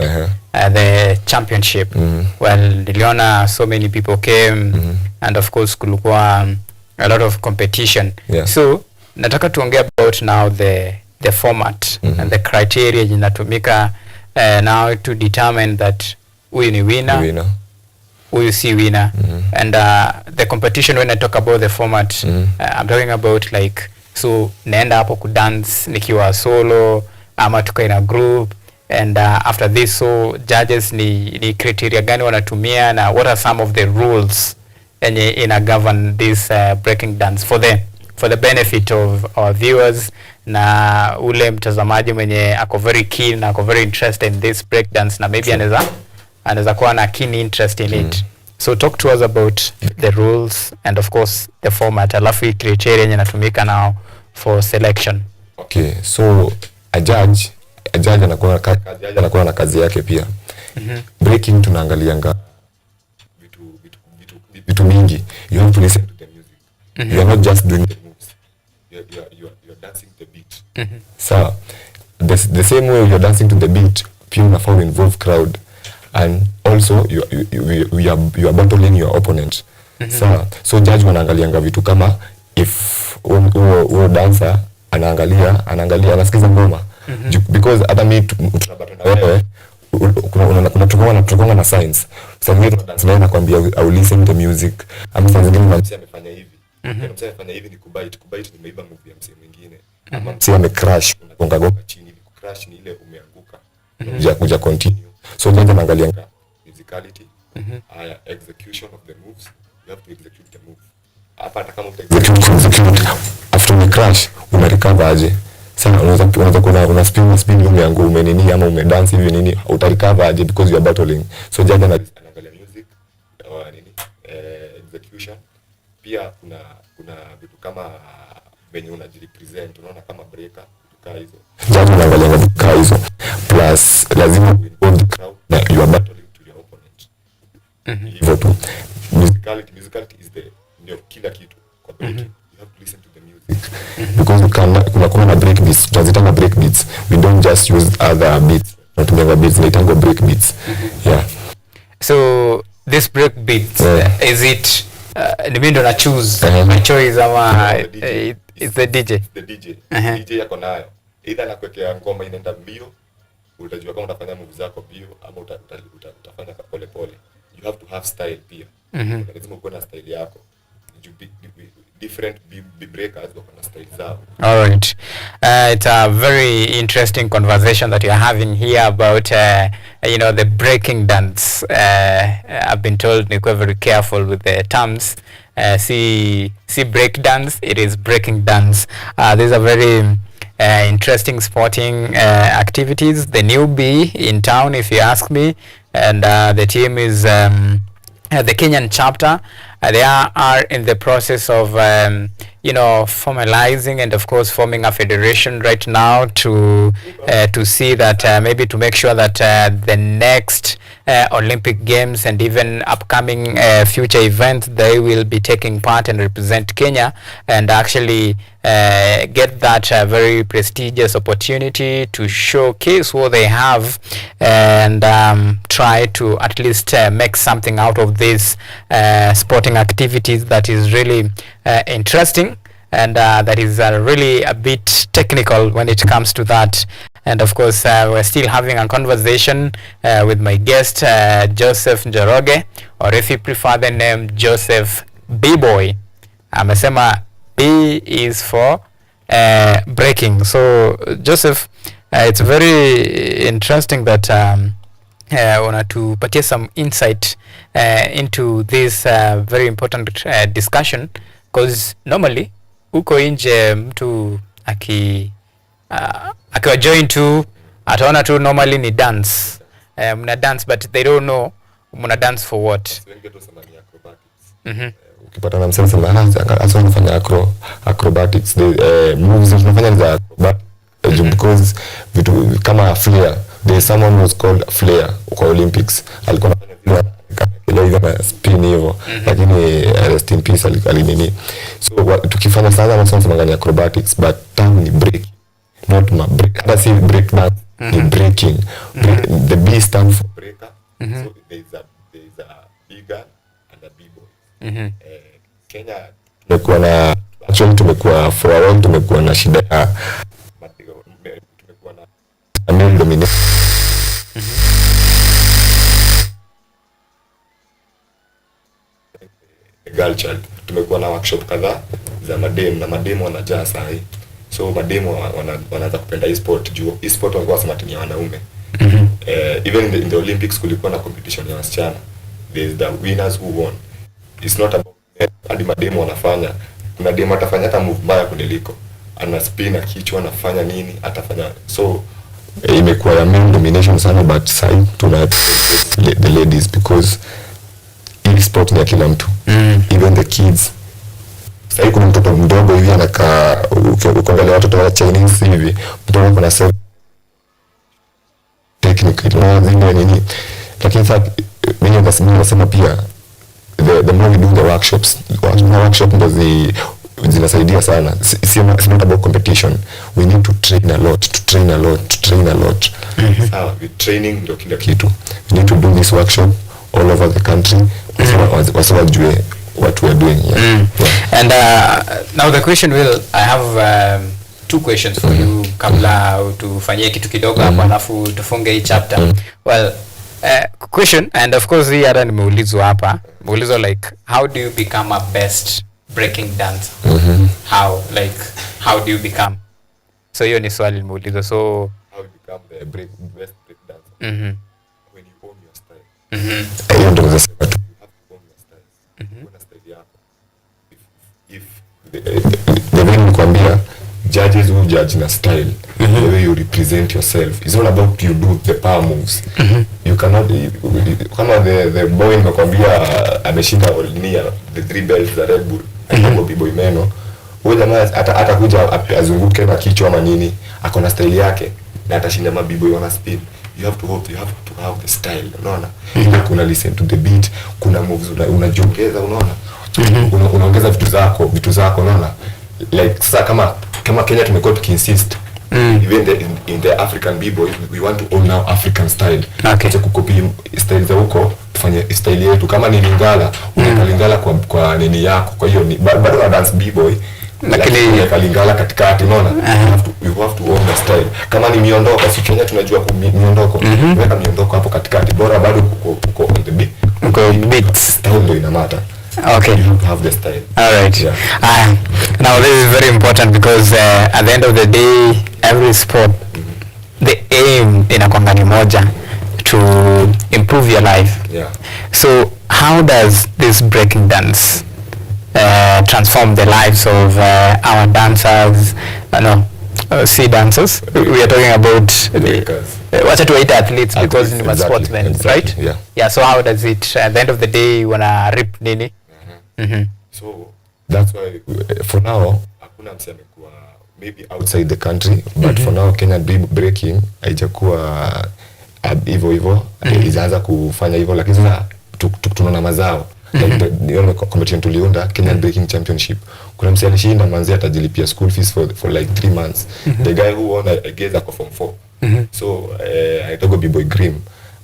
the championship. Well, niliona so many people came, and of course kulikuwa a lot of competition. So nataka tuongea about now the format and the criteria inatumika now to determine that huyu ni winner, huyu si winner. And the competition, when I talk about the format, I'm talking about like, so naenda hapo kudance nikiwa solo ama tuko in a group, and after this, so judges ni criteria gani wanatumia, na what are some of the rules in a govern this breaking dance for the benefit of our viewers, na ule mtazamaji mwenye ako very keen na ako very interested in this break dance, na maybe anaweza kuwa na keen interest in it. So talk to us about the rules and of course the format, alafu criteria yenye natumika now for selection. Okay, so a judge anakuwa na kazi yake pia. Breaking tunaangalianga vitu mingi. You have to listen to the music. You are not just doing the moves. You are dancing the beat. So the same way you're dancing to the beat, pia unafaa involve crowd, and also you are battling your opponent. So judge wanaangalianga vitu kama if huo dancer anaangalia anasikiza ngoma, because hata mimi tunabata na wewe kuna tukonga na signs. Sasa ngine dance naye nakwambia I will listen to the music, ama sasa ngine msee amefanya hivi, msee amefanya hivi ni kubite nimeiba move ya msee mwingine, ama msee amecrash unagonga chini, crash ni ile umeanguka kuja continue. So judge anaangalia musicality, execution of the moves. You have to execute the move. Hapa hata kama execute after the crash umerecover aje? Sana unaweza kuna spin umeanguka, umenini ama umedance hivi nini, utarecover aje because you are battling. So judge anaangalia music execution. Pia kuna vitu kama venye unajirepresent, unaona kama breaker tukaa hizo. Judge anaangalia tukaa hizo. Plus lazima involve the crowd that you are battling to your opponent. Hivyo tu. Musicality is ndio kila kitu kwa breaking. You have to listen to the music. Because kuna break beats, tunazitanga break beats. We don't just use other beats. Tunatumia beats na break beats. So this break beats, is it ni mimi ndo na choose my choice ama it's the DJ? The DJ. DJ yako nayo. Either anakuwekea ngoma inaenda mbio, utajua kama utafanya moves zako mbio ama utafanya pole pole. You have to have style pia. Lazima uwe na style yako. Different breakers wako na style zao. All right. It's a very interesting conversation that you're having here about the breaking dance. I've been told nikuwe very careful with the terms. See break dance, it is breaking dance. These are very interesting sporting activities. The newbie in town, if you ask me, and the team is the Kenyan chapter. They are in the process of formalizing and of course forming a federation right now to see that maybe to make sure that the next Olympic Games and even upcoming future events, they will be taking part and represent Kenya and actually get that very prestigious opportunity to showcase what they have and try to at least make something out of this sporting activities that is really interesting and that is really a bit technical when it comes to that. And of course we're still having a conversation with my guest Joseph Njoroge, or if you prefer the name Joseph B-Boy. Amesema B is for breaking. So Joseph, it's very interesting that unatupatia some insight into this very important discussion, because normally uko nje mtu akiwa join tu ataona tu normally ni dance, mna dance but they don't know mna dance for what. Ukipata na msema hasa unafanya acrobatics, the moves unafanya za acrobat because vitu kama flare. There is someone who was called flare kwa Olympics, alikuwa anafanya ile hiyo na spin hivyo, lakini rest in peace alinini. So tukifanya sana msema ngani acrobatics, but term ni break, not ma break. Hata si break dance, ni breaking. The B stands for breaker. So there is a bigger and a b-boy. Kenya tumekuwa for a while tumekuwa na shida ya tumekuwa na male domination. Girl child, tumekuwa na workshop kadhaa za madem na madem wanajaa saa hii. So madem wanaanza kupenda e-sport juu e-sport walikuwa wanasema ni ya wanaume. Even in the Olympics kulikuwa na competition ya wasichana. There is the winners who won. It's not about hadi mademo wanafanya. Kuna demo atafanya hata move mbaya kuniliko. Ana spin na kichwa anafanya nini atafanya. So imekuwa ya male domination sana, but sasa tuna the ladies because hii sport ni ya kila mtu. Even the kids. Sasa kuna mtoto mdogo hivi anakaa ukiangalia watoto wa Chinese hivi, mtoto kuna self technique na nini. Lakini sasa mimi nasema pia the more we do the workshops ndo zinasaidia sana. It's not about competition. We need to train a lot. With training ndio kila kitu. We need to do this workshop all over the country. Wasawajue what we are doing here. And now the question I have 2 questions for you kabla tufanyie kitu kidogo hapo alafu tufunge hii chapter. Well, question, and of course hii hata nimeulizwa hapa. Nimeulizwa like how do you become a best breaking dancer? How do you become? So hiyo ni swali nimeulizwa. So how you become the best break dancer? When you own your style. Hiyo ndio nasema tu. You have to own your style. Una style yako. If the way nikwambia judges who judge na style, the way you represent yourself. It's all about you do the power moves. You cannot, kama the boy nakwambia ameshinda olinia the 3 belts za Red Bull, kwa b-boy meno, huyo jamaa atakuja azunguke na kichwa ama nini, akona style yake na atashinda mabiboy wana spin. You have to have the style, unaona? Kuna listen to the beat, kuna moves unajiongeza, unaona? Unaongeza vitu zako, unaona? Like sasa kama Kenya tumekuwa tukiinsist even in the African b-boy we want to own now African style. Acha kukopi style za huko, tufanye style yetu. Kama ni Lingala unaweka Lingala kwa nini yako. Kwa hiyo bado na dance b-boy lakini unaweka Lingala katikati, unaona? You have to own the style. Kama ni miondoko, si Kenya tunajua miondoko, weka miondoko hapo katikati, bora bado uko on the beat. Beats style ndio ina matter. Okay. You have to have the style. All right. Yeah. Now this is very important because at the end of the day, every sport, the aim inakwanga ni moja, to improve your life. Yeah. So how does this breaking dance transform the lives of our dancers? See dancers. We are talking about wacha tuwaita athletes because ni sportsmen, right? Yeah. So how does it at the end of the day wanna rip nini? So that's why for now hakuna mseme kwa maybe outside the country, but for now Kenyan breaking haijakuwa hivyo izaanza kufanya hivyo, lakini sasa tunaona mazao. Like the competition tuliunda Kenyan Breaking Championship, kuna msee alishinda manzi atajilipia school fees for like 3 months. The guy who won I guess ako form 4. So I togo b-boy Grim,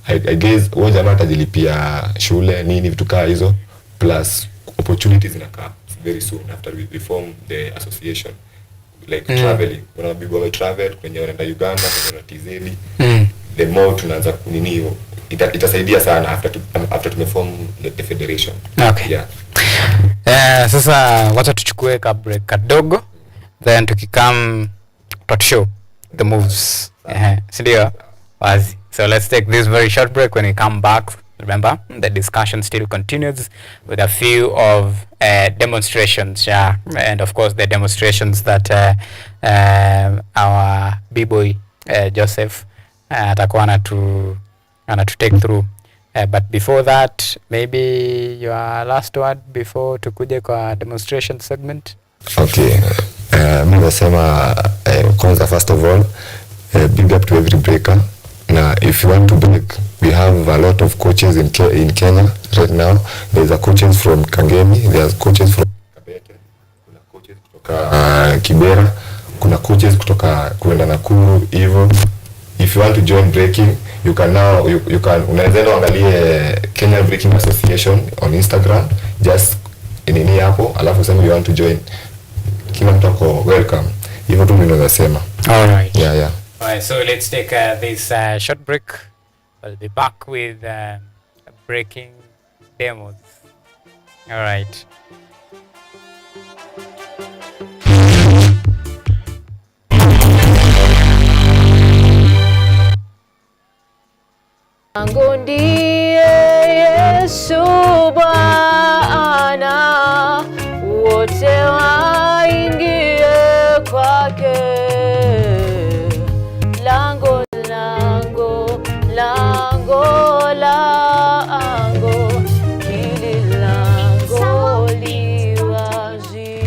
I guess huyo jamaa atajilipia shule nini vitu kaa hizo, plus opportunities inakaa very soon after we form the association, like traveling. Kuna b-boy travel kwenye wanaenda Uganda, kwenye TZ, the more tunaanza kunini hiyo itasaidia sana after tumeform the federation. Okay. Yeah. Sasa wacha tuchukue ka break kadogo, then tukikam tot show the moves. Sindio? Wazi. So let's take this very short break. When we come back, remember the discussion still continues with a few of demonstrations, and of course the demonstrations that our b-boy Joseph atakuwa anatu take through. But before that, maybe your last word before tukuje kwa demonstration segment. Okay, mimi nasema kwanza, first of all, big up to every breaker. Now, if you want to break, we have a lot of coaches in Kenya right now. There's a coaches from Kangemi, there's coaches from Kabete, kuna coaches kutoka Kibera, kuna coaches kutoka kuenda Nakuru, hivyo. If you want to join breaking, you can now, you can, unaweza angalie Kenya Breaking Association on Instagram, just nini hapo, alafu sema you want to join. Kila mtu ako welcome. Hivyo tu mimi nasema. All right. Yeah. Alright, so let's take this short break. We'll be back with breaking demos. Alright. Langu ndiye Yesu Bwana, wote waingie kwake. Lango, lango, lango, lango, hili lango li wazi.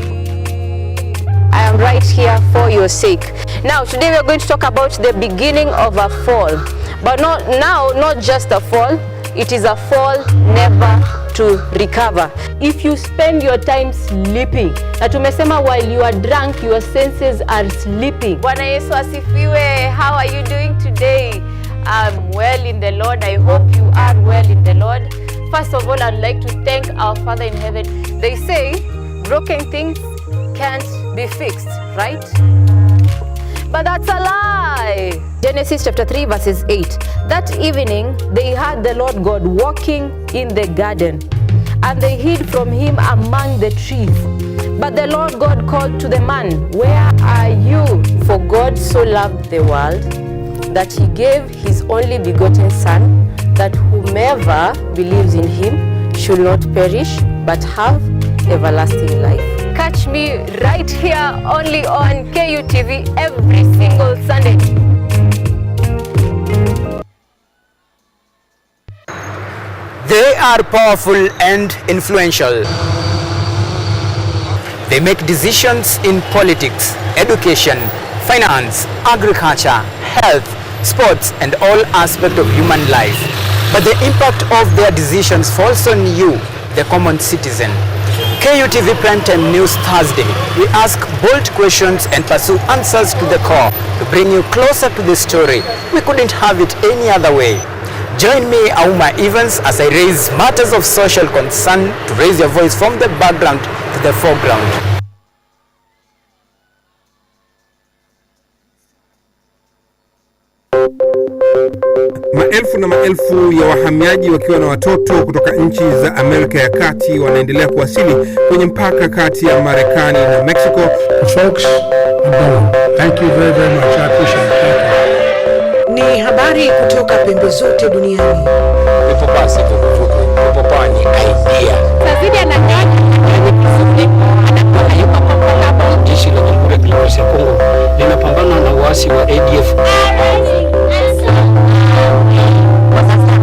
I am right here for your sake. Now, today we are going to talk about the beginning of a fall. But not just a fall, it is a fall never to recover. If you spend your time sleeping, na tumesema while you are drunk, your senses are sleeping. Bwana Yesu asifiwe. How are you doing today? I'm well in the Lord. I hope you are well in the Lord. First of all, I'd like to thank our Father in heaven. They say broken things can't be fixed, right? But that's a lie. Genesis chapter 3 verses 8. That evening they heard the Lord God walking in the garden, and they hid from him among the trees. But the Lord God called to the man, "Where are you? For God so loved the world that he gave his only begotten Son, that whomever believes in him should not perish but have everlasting life." Catch me right here only on KUTV every single Sunday. They are powerful and influential. They make decisions in politics, education, finance, agriculture, health, sports, and all aspects of human life. But the impact of their decisions falls on you, the common citizen. KUTV Primetime News Thursday. We ask bold questions and pursue answers to the core to bring you closer to the story. We couldn't have it any other way. Join me, Auma, as I raise matters of social concern to raise your voice from the background to the foreground. Maelfu na maelfu ya wahamiaji wakiwa na watoto kutoka nchi za Amerika ya Kati wanaendelea kuwasili kwenye mpaka kati ya Marekani na Mexico. Folks, thank you very, very much. I appreciate it. Ni habari kutoka pembe zote duniani. Nipopasi kukufuku, nipopani idea. Sazidi ananyonya, anakuwa yuko kwa jeshi la Jamhuri ya Kidemokrasia ya Kongo linapambana na uasi wa ADF.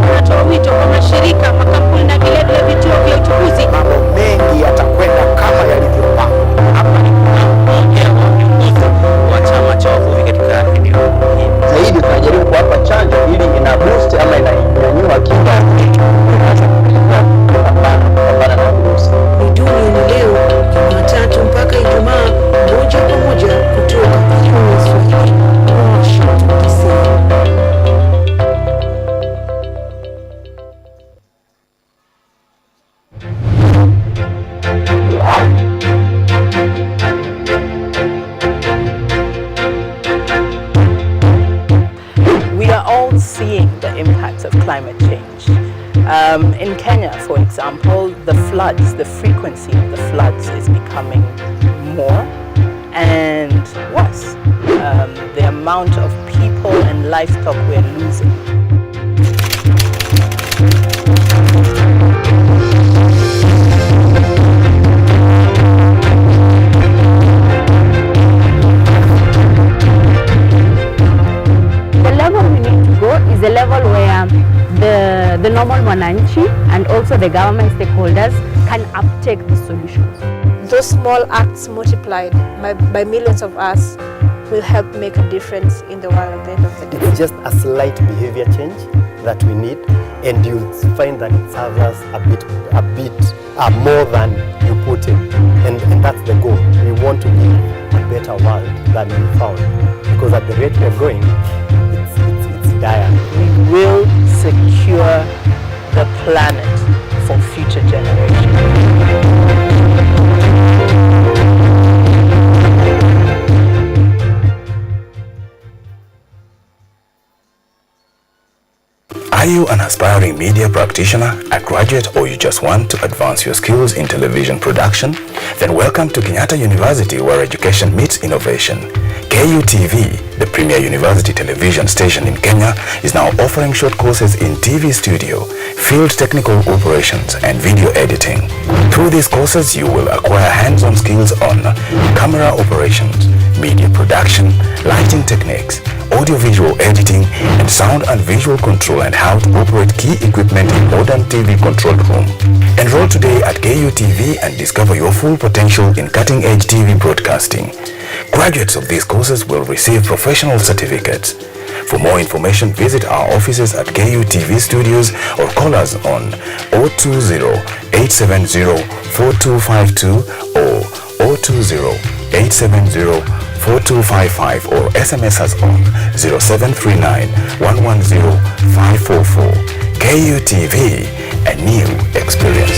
Tunatoa wito kwa mashirika, makampuni na vile vile vituo vya uchukuzi. Mambo mengi yatakwenda kama yalivyopangwa. Hapa ni wa chama cha wavuvi katika eneo zaidi. Tunajaribu kuwapa chanjo ili ina boost ama inanyanyua kinga kupambana na virusi. Ni duniani leo, Jumatatu mpaka Ijumaa, moja kwa moja kutoka Washington DC. We are all seeing the impacts of climate change. In Kenya, for example, the floods, the frequency of the floods is becoming more and worse. The amount of people and livestock we're losing. The level we need to go is the level where the normal one also the government stakeholders can uptake the solutions. Those small acts multiplied by millions of us will help make a difference in the world at the end of the day. It's just a slight behavior change that we need, and you'll find that it serves us a bit more than you put in, and that's the goal. We want to live a better world than we found, because at the rate we're going, it's dire. We will secure the planet for future generations. Are you an aspiring media practitioner, a graduate, or you just want to advance your skills in television production? Then welcome to Kenyatta University, where education meets innovation. KUTV, the premier university television station in Kenya, is now offering short courses in TV studio, field technical operations, and video editing. Through these courses, you will acquire hands-on skills on camera operations, media production, lighting techniques, audio-visual editing, and sound and visual control, and how to operate key equipment in modern TV control room. Enroll today at KUTV and discover your full potential in cutting-edge TV broadcasting. Graduates of these courses will receive professional certificates. For more information, visit our offices at KUTV Studios or call us on 020-870-4252 or 020-870-4255 or SMS us on 0739-110-544. KUTV, a new experience.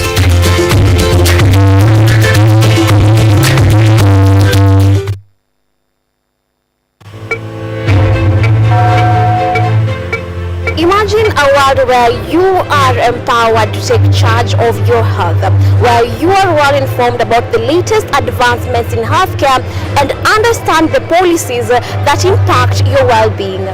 Imagine a world where you are empowered to take charge of your health, where you are well informed about the latest advancements in healthcare and understand the policies that impact your well-being.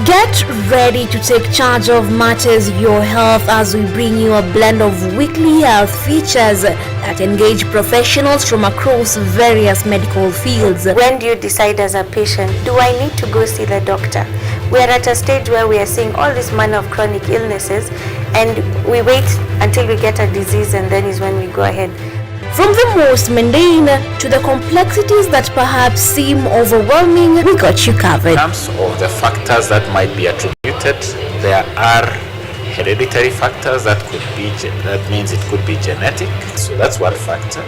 Get ready to take charge of matters your health as we bring you a blend of weekly health features that engage professionals from across various medical fields. When do you decide as a patient, do I need to go see the doctor? We are at a stage where we are seeing all this manner of chronic illnesses, and we wait until we get a disease, and then is when we go ahead. From the most mundane to the complexities that perhaps seem overwhelming, we got you covered. In terms of the factors that might be attributed, there are hereditary factors that means it could be genetic, so that's one factor.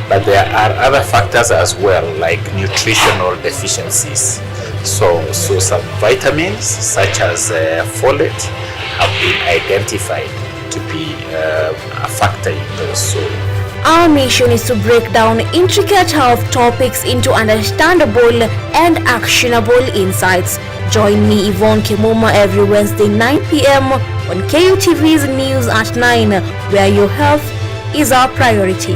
But there are other factors as well, like nutritional deficiencies. So some vitamins such as folate have been identified to be a factor in those. So our mission is to break down intricate health topics into understandable and actionable insights. Join me, Yvonne Kimuma, every Wednesday 9 p.m. on KUTV's News at 9, where your health is our priority.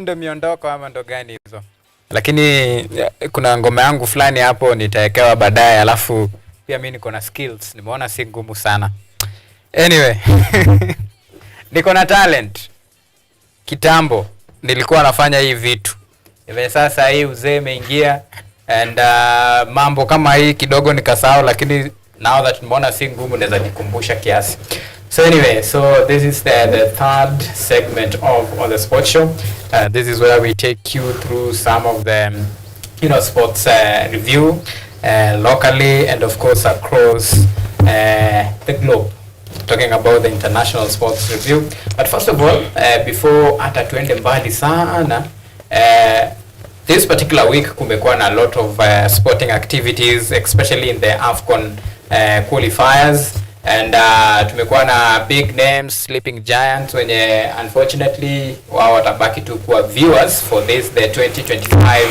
hiyo ndio miondoko ama ndo gani hizo? Lakini kuna ngoma yangu fulani hapo nitaekewa baadaye, alafu pia mimi niko na skills, nimeona si ngumu sana. Anyway, niko na talent. Kitambo nilikuwa nafanya hii vitu. Hivi sasa hii uzee umeingia and mambo kama hii kidogo nikasahau, lakini now that nimeona si ngumu naweza nikumbusha kiasi. So anyway, so this is the third segment of On the Sports Show. This is where we take you through some of the sports review locally and of course across the globe, talking about the international sports review. But first of all, before hata tuende mbali sana, this particular week kumekuwa na a lot of sporting activities, especially in the AFCON qualifiers, and tumekuwa na big names, sleeping giants, wenye unfortunately wao watabaki tu kuwa viewers for this the 2025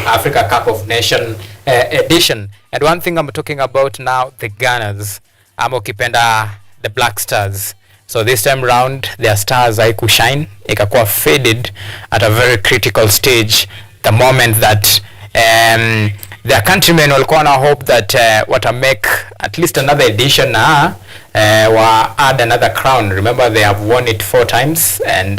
Africa Cup of Nation edition. And one thing I'm talking about now, the Gunners, ama ukipenda the Black Stars. So this time round their stars haikushine, ikakuwa faded at a very critical stage, the moment that their countrymen walikuwa na hope that wata make at least another edition na wa add another crown. Remember they have won it 4 times, and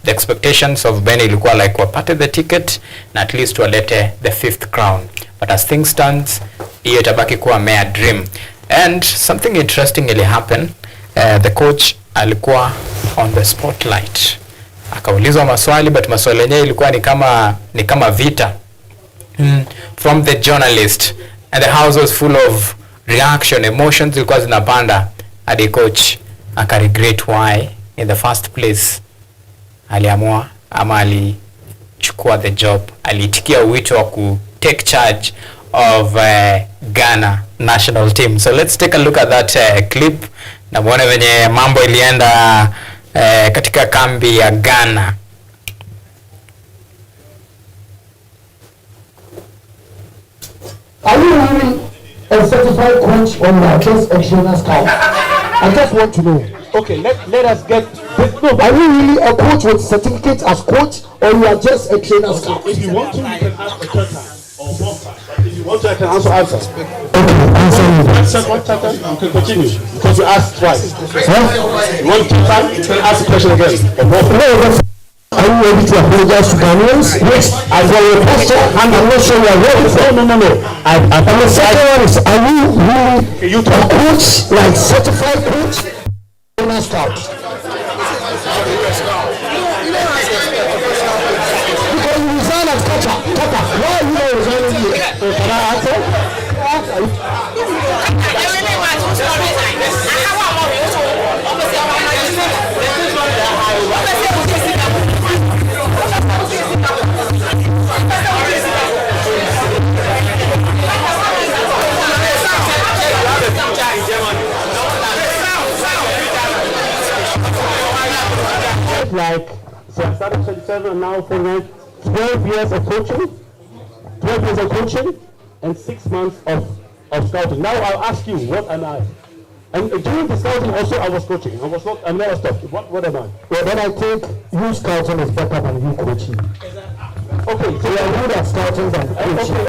the expectations of Benin ilikuwa like wapate the ticket na at least walete the 5th crown. But as things stands, hiyo itabaki kuwa mere dream. And something interesting will happen. The coach alikuwa on the spotlight, akaulizwa maswali, but maswali yenyewe ilikuwa ni kama vita from the journalist, and the house was full of reaction, emotions zilikuwa zinapanda, hadi coach aka regret why in the first place aliamua ama alichukua the job, alitikia wito wa ku take charge of Ghana national team. So let's take a look at that clip na muone venye mambo ilienda katika kambi ya Ghana. Are you really a certified coach or you are just a trainer scout? I just want to know. Okay, let us get. No, are you really a coach with certificates as coach or you are just a trainer scout? If you want to, you can ask a third time or fourth time. But if you want to, I can answer. Okay, answer me. One time, you can continue because you asked twice. Huh? You want to time? You can ask the question again. No, are you ready to apologize to Ghanaians? Yes. As for your question, I'm not sure you are ready. No. And the second one is, are you really a coach, like certified coach? Trainer scout. Because you resign as coach. Why are you not resigning here? Can I answer? Like, so I started 27 and now for 12 years of coaching, 12 years of coaching and 6 months of scouting. Now I'll ask you, what am I? And during the scouting also I was coaching. I never stopped. What am I? Well, then I think you scouting is better than you coaching. Okay, so you are good at scouting than coaching.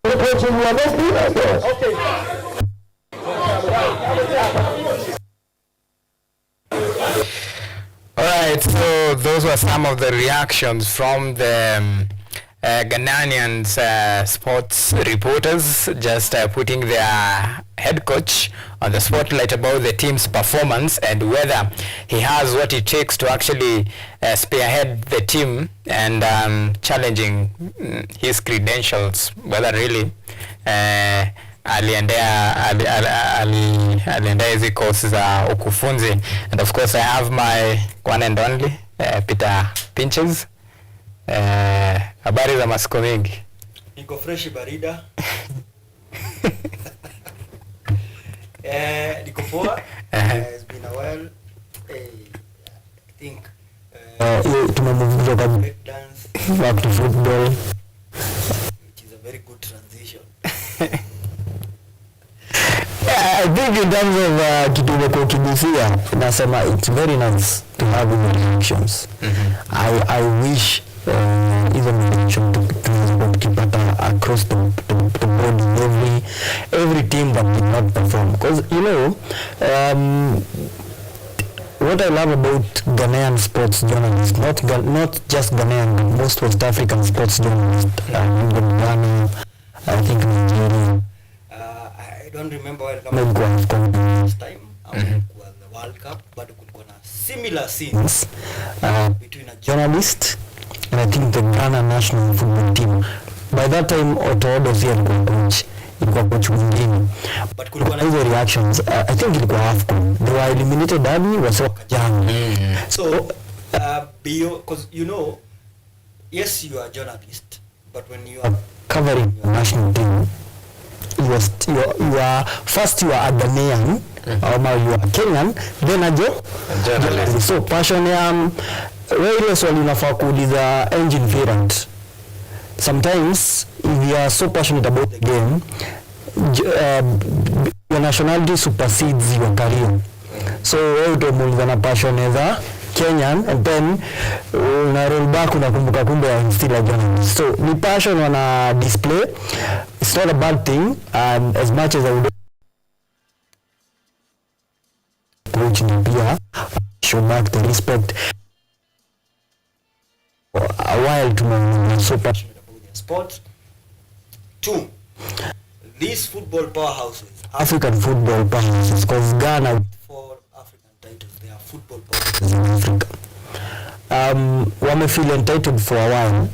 Okay. Coaching, you are not good at this. Okay. Alright, so those were some of the reactions from the Ghanaian sports reporters, just putting their head coach on the spotlight about the team's performance and whether he has what it takes to actually spearhead the team and challenging his credentials, whether really aliendea hizi course za ukufunzi. And of course I have my one and only Peter Pinchez. Habari za masiku mingi? Niko fresh barida. Niko poa. It's been a while. I think tumemove from dance back to football. It is a very good transition. I think in terms of kitu umekukibisia, nasema it's very nice to have your reactions. I wish even tukipata across the board every team that did not perform, because what I love about Ghanaian sports journalists, not just Ghanaian, but most West African sports journalists, Ghana, I think Nigeria. I don't remember last time was the World Cup, but kulikuwa na similar scenes between a journalist and I think the Ghana national football team. By that time, Otodo was coach. Ilikuwa coach mwingine, but kulikuwa na hizo reactions. I think ilikuwa AFCON, they were eliminated early, wasoka jana. So because yes, you are a journalist, but when you are covering your national team, you are first you are a Ghanaian, or you are Kenyan, then a journalist. So passion wewe swali unafaa kuuliza engine variant. Sometimes if you are so passionate about the game, your nationality supersedes your career. So wewe utamuuliza na passion za Kenyan, and then una roll back unakumbuka kumbe I'm still a journalist. So ni passion wana display. It's not a bad thing, and as much as I would approach Nibia, show back the respect. A while to my so passionate about their sport. 2, these football powerhouses, African football powerhouses, because Ghana 4 African titles, they are football powerhouses in Africa. Wame feel entitled for a while,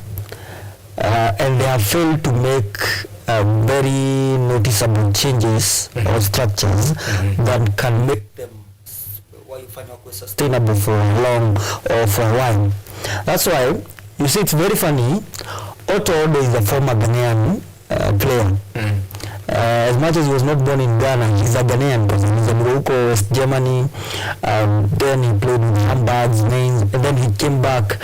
and they have failed to make very noticeable changes or structures that can make them sustainable for long or for a while. That's why you see it's very funny. Otto is a former Ghanaian player. As much as he was not born in Ghana, he's a Ghanaian because he's a Morocco, West Germany. Then he played with Hamburg's names, and then he came back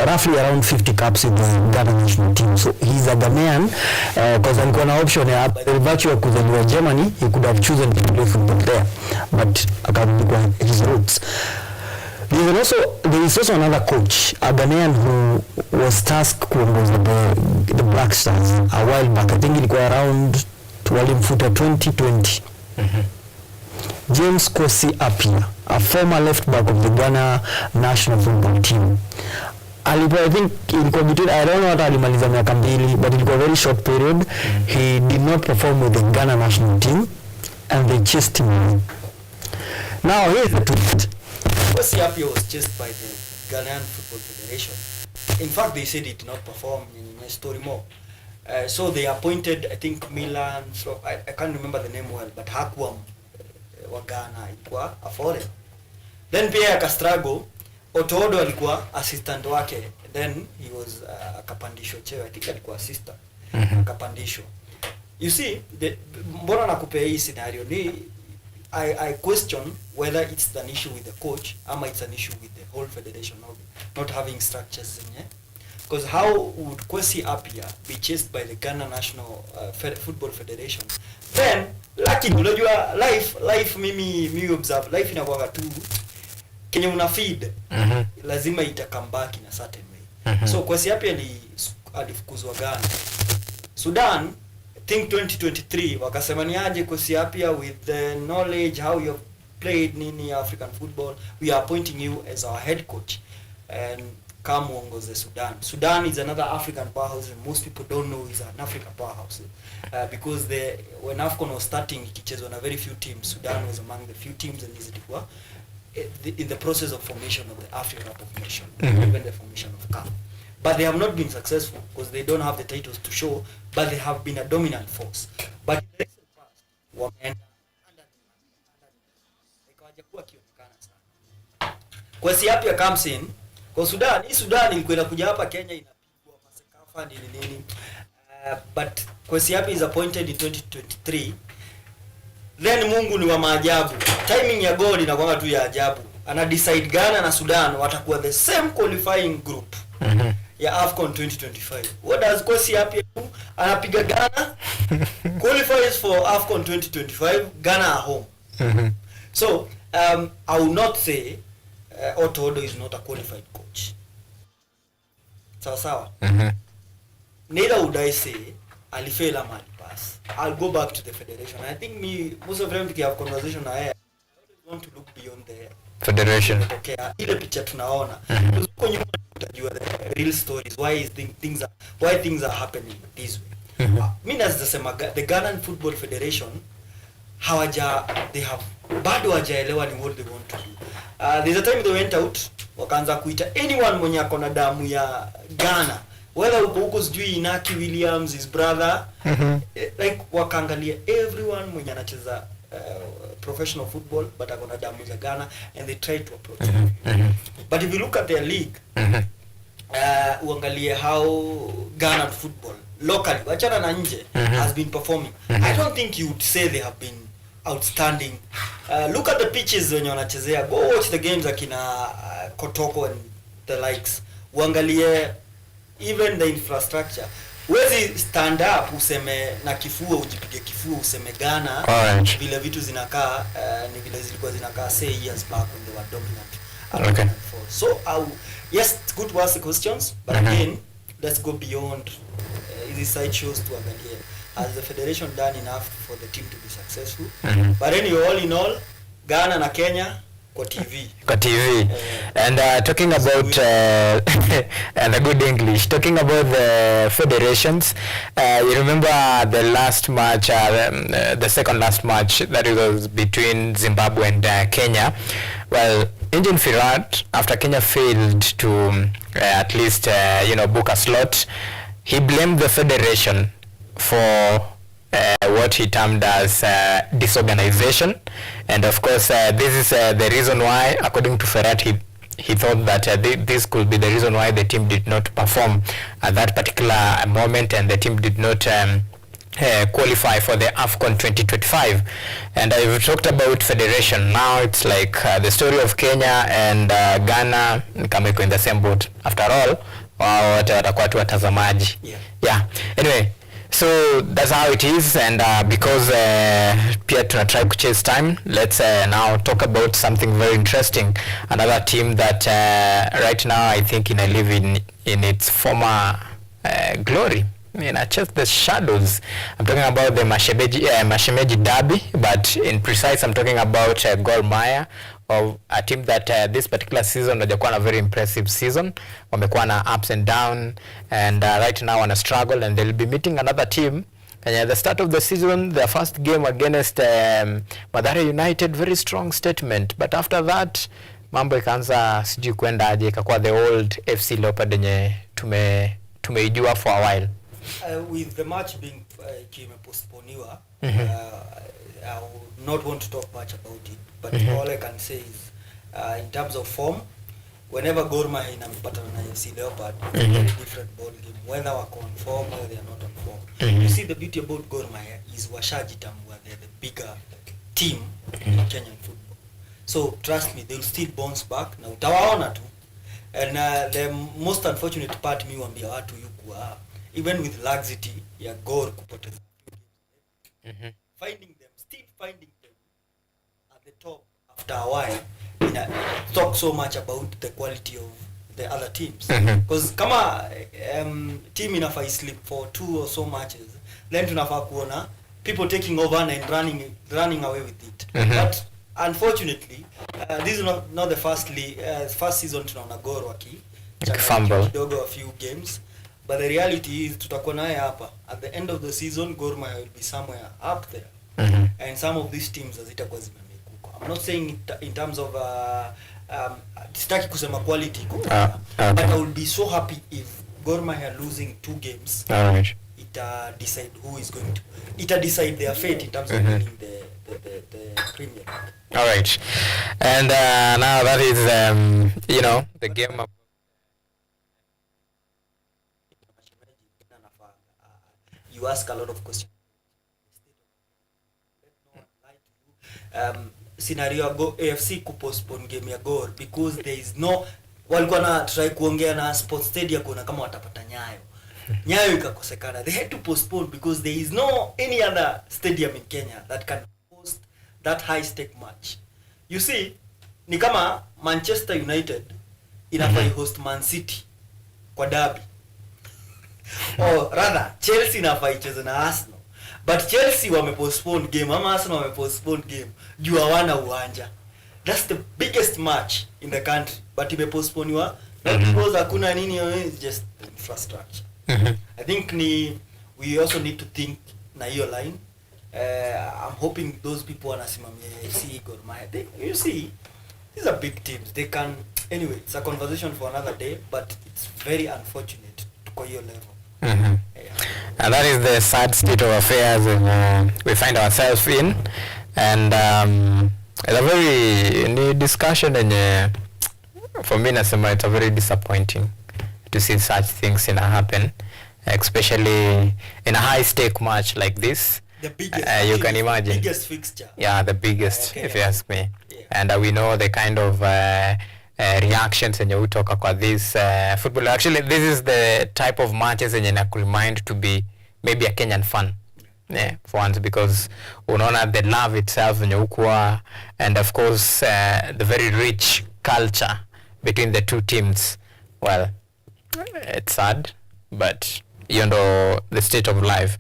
roughly around 50 caps in the Ghana national team. So he's a Ghanaian because alikuwa na option ya by the virtue of kuzaliwa Germany, he could have chosen to play football there, but akarudi kwa his roots. There is also another coach, a Ghanaian, who was tasked kuongoza the Black Stars a while back. I think ilikuwa around walimfuta 2020. James Kwesi Appiah, a former left back of the Ghana national football team. I think ilikuwa between, I don't know what alimaliza miaka mbili, but ilikuwa a very short period. He did not perform with the Ghana national team, and they chased him away. Now here's the twist. Kwesi Appiah was chased by the Ghanaian Football Federation. In fact, they said he did not perform in a story more. So they appointed, I think, Milan, so I can't remember the name well, but Hakwam wa Ghana ilikuwa a foreign. Then pia akastruggle, Otodo alikuwa assistant wake, then he was akapandishwa cheo, I think alikuwa assistant, akapandishwa. You see, mbona nakupea hii scenario ni I question whether it's an issue with the coach or it's an issue with the whole federation not having structures in it. Because how would Kwesi Appiah be chased by the Ghana National Football Federation? Then, lucky, unajua life mimi observe life inakuwa tu kenye una feed lazima ita come back in a certain way. So Kwesi Appiah alifukuzwa Ghana. Sudan, I think 2023 wakasema ni aje Kwesi Appiah, with the knowledge how you have played nini African football, we are appointing you as our head coach and come uongoze Sudan. Sudan is another African powerhouse, and most people don't know is an African powerhouse because when AFCON was starting ikichezwa na very few teams, Sudan was among the few teams, and ilikuwa in the process of formation of the African Cup of Nations, even the formation of CAF. But they have not been successful because they don't have the titles to show, but they have been a dominant force. But in the recent past, wameenda ikawajakuwa kionekana sana. Kwesi Appiah comes in kwa Sudan. Hii Sudan ilikuwa inakuja hapa Kenya inapigwa masekafa nini. But Kwesi Appiah is appointed in 2023. Then Mungu ni wa maajabu. Timing ya goal inakuwa tu ya ajabu. Ana decide Ghana na Sudan watakuwa the same qualifying group. Ya AFCON 2025. What does Kwesi Appiah do? Anapiga Ghana, qualifies for AFCON 2025, Ghana at home. So, I will not say Otodo is not a qualified coach. sawa. Neither would I say alifail ama alipass. I'll go back to the federation. I think most of them have conversation I want to look beyond the federation. Okay, ile picha tunaona. Kwenye utajua the real stories, why things are happening this way. Mimi nasema the Ghana Football Federation bado hawajaelewa ni what they want to do. There's a time they went out wakaanza kuita anyone mwenye akona damu ya Ghana, whether huko sijui Inaki Williams, his brother, like wakaangalia everyone mwenye anacheza professional football but akona damu ya Ghana, and they tried to approach but if you look at their league, uangalie how Ghana football locally, wachana na nje, has been performing. I don't think you would say they have been outstanding. Look at the pitches when wanachezea. Go watch the games akina Kotoko and the likes. Uangalie even the infrastructure. Wezi stand up useme na kifua, ujipige kifua useme Ghana vile vitu zinakaa ni vile zilikuwa zinakaa say years back when they were dominant. Okay. So yes, it's good to ask the questions, but again, let's go beyond these side shows to angalia, has the federation done enough for the team to be successful? But anyway, all in all, Ghana na Kenya kwa TV. Kwa TV. And talking about and a good English, talking about the federations, you remember the last match, the second last match that was between Zimbabwe and Kenya. Well, Engin Firat, after Kenya failed to at least book a slot, he blamed the federation for what he termed as disorganization, and of course this is the reason why, according to Ferrat, he thought that this could be the reason why the team did not perform at that particular moment, and the team did not qualify for the AFCON 2025. And I've talked about federation. Now it's like the story of Kenya and Ghana kama iko in the same boat. After all, wao wote watakuwa tu watazamaji. Yeah. Anyway, so that's how it is, and because pia tuna try to chase time, let's now talk about something very interesting. Another team that right now I think live in its former glory. I mean, I chase the shadows. I'm talking about the Mashemeji Derby, but in precise I'm talking about Gor Mahia, of a team that this particular season wajakuwa na very impressive season. Wamekuwa na ups and down, and right now wana struggle, and they'll be meeting another team. And at the start of the season, their first game against Mathare United, very strong statement, but after that mambo ikaanza sijui kwenda aje, ikakuwa the old FC Leopard yenye tumeijua for a while. With the match being postponiwa, I would not want to talk much about it, but all I can say is in terms of form, whenever Gor Mahia inapatana na FC Leopard, it's a very different ball game, whether wako on form or they are not on form. You see, the beauty about Gor Mahia is washajitambua they're the bigger team in Kenyan football. So trust me, they will still bounce back. Na utawaona tu. And the most unfortunate part mi wambia watu yukuwa, even with laxity ya Gor kupoteza finding them at the top after a while, talk so much about the quality of the other teams, because kama team inafaa slip for 2 or so matches, then tunafaa kuona people taking over and running away with it. But unfortunately this is not the first season tunaona Gor waki kidogo a few games, but the reality is tutakuwa naye hapa at the end of the season. Gor Mahia will be somewhere up there, and some of these teams hazitakuwa zimekuwa. I'm not saying in terms of sitaki kusema quality but I will be so happy if Gor Mahia losing 2 games. It decide who is going to decide their fate in terms of winning the Premier. All right, and now that is the game of you ask a lot of questions. Scenario go AFC kupostpone game ya Gor because there is no, walikuwa na try kuongea na Sports Stadium kuna kama watapata Nyayo ikakosekana. They had to postpone because there is no any other stadium in Kenya that can host that high stake match. You see, ni kama Manchester United inafai host Man City kwa derby. or rather Chelsea inafaa icheze na Arsenal, but Chelsea wamepostpone game ama Arsenal wamepostpone game juu hawana uwanja. That's the biggest match in the country, but imepostponiwa not because hakuna nini, it's just infrastructure. I think we also need to think na hiyo line. I'm hoping those people wanasimamia AFC Gor Mahia, you see these are big teams, they can anyway, it's a conversation for another day, but it's very unfortunate to go your level. And that is the sad state of affairs we find ourselves in, and it's a very new discussion, and for me nasema it's a very disappointing to see such things happen, especially in a high stake match like this. The biggest, you can imagine. Biggest fixture. Yeah, the biggest, if you ask me. Yeah. And we know the kind of reactions when you talk about this football. Actually, this is the type of matches when you remind to be maybe a Kenyan fan. Yeah, for once, because unaona the love itself when you and of course the very rich culture between the two teams. Well, it's sad, but you know the state of life.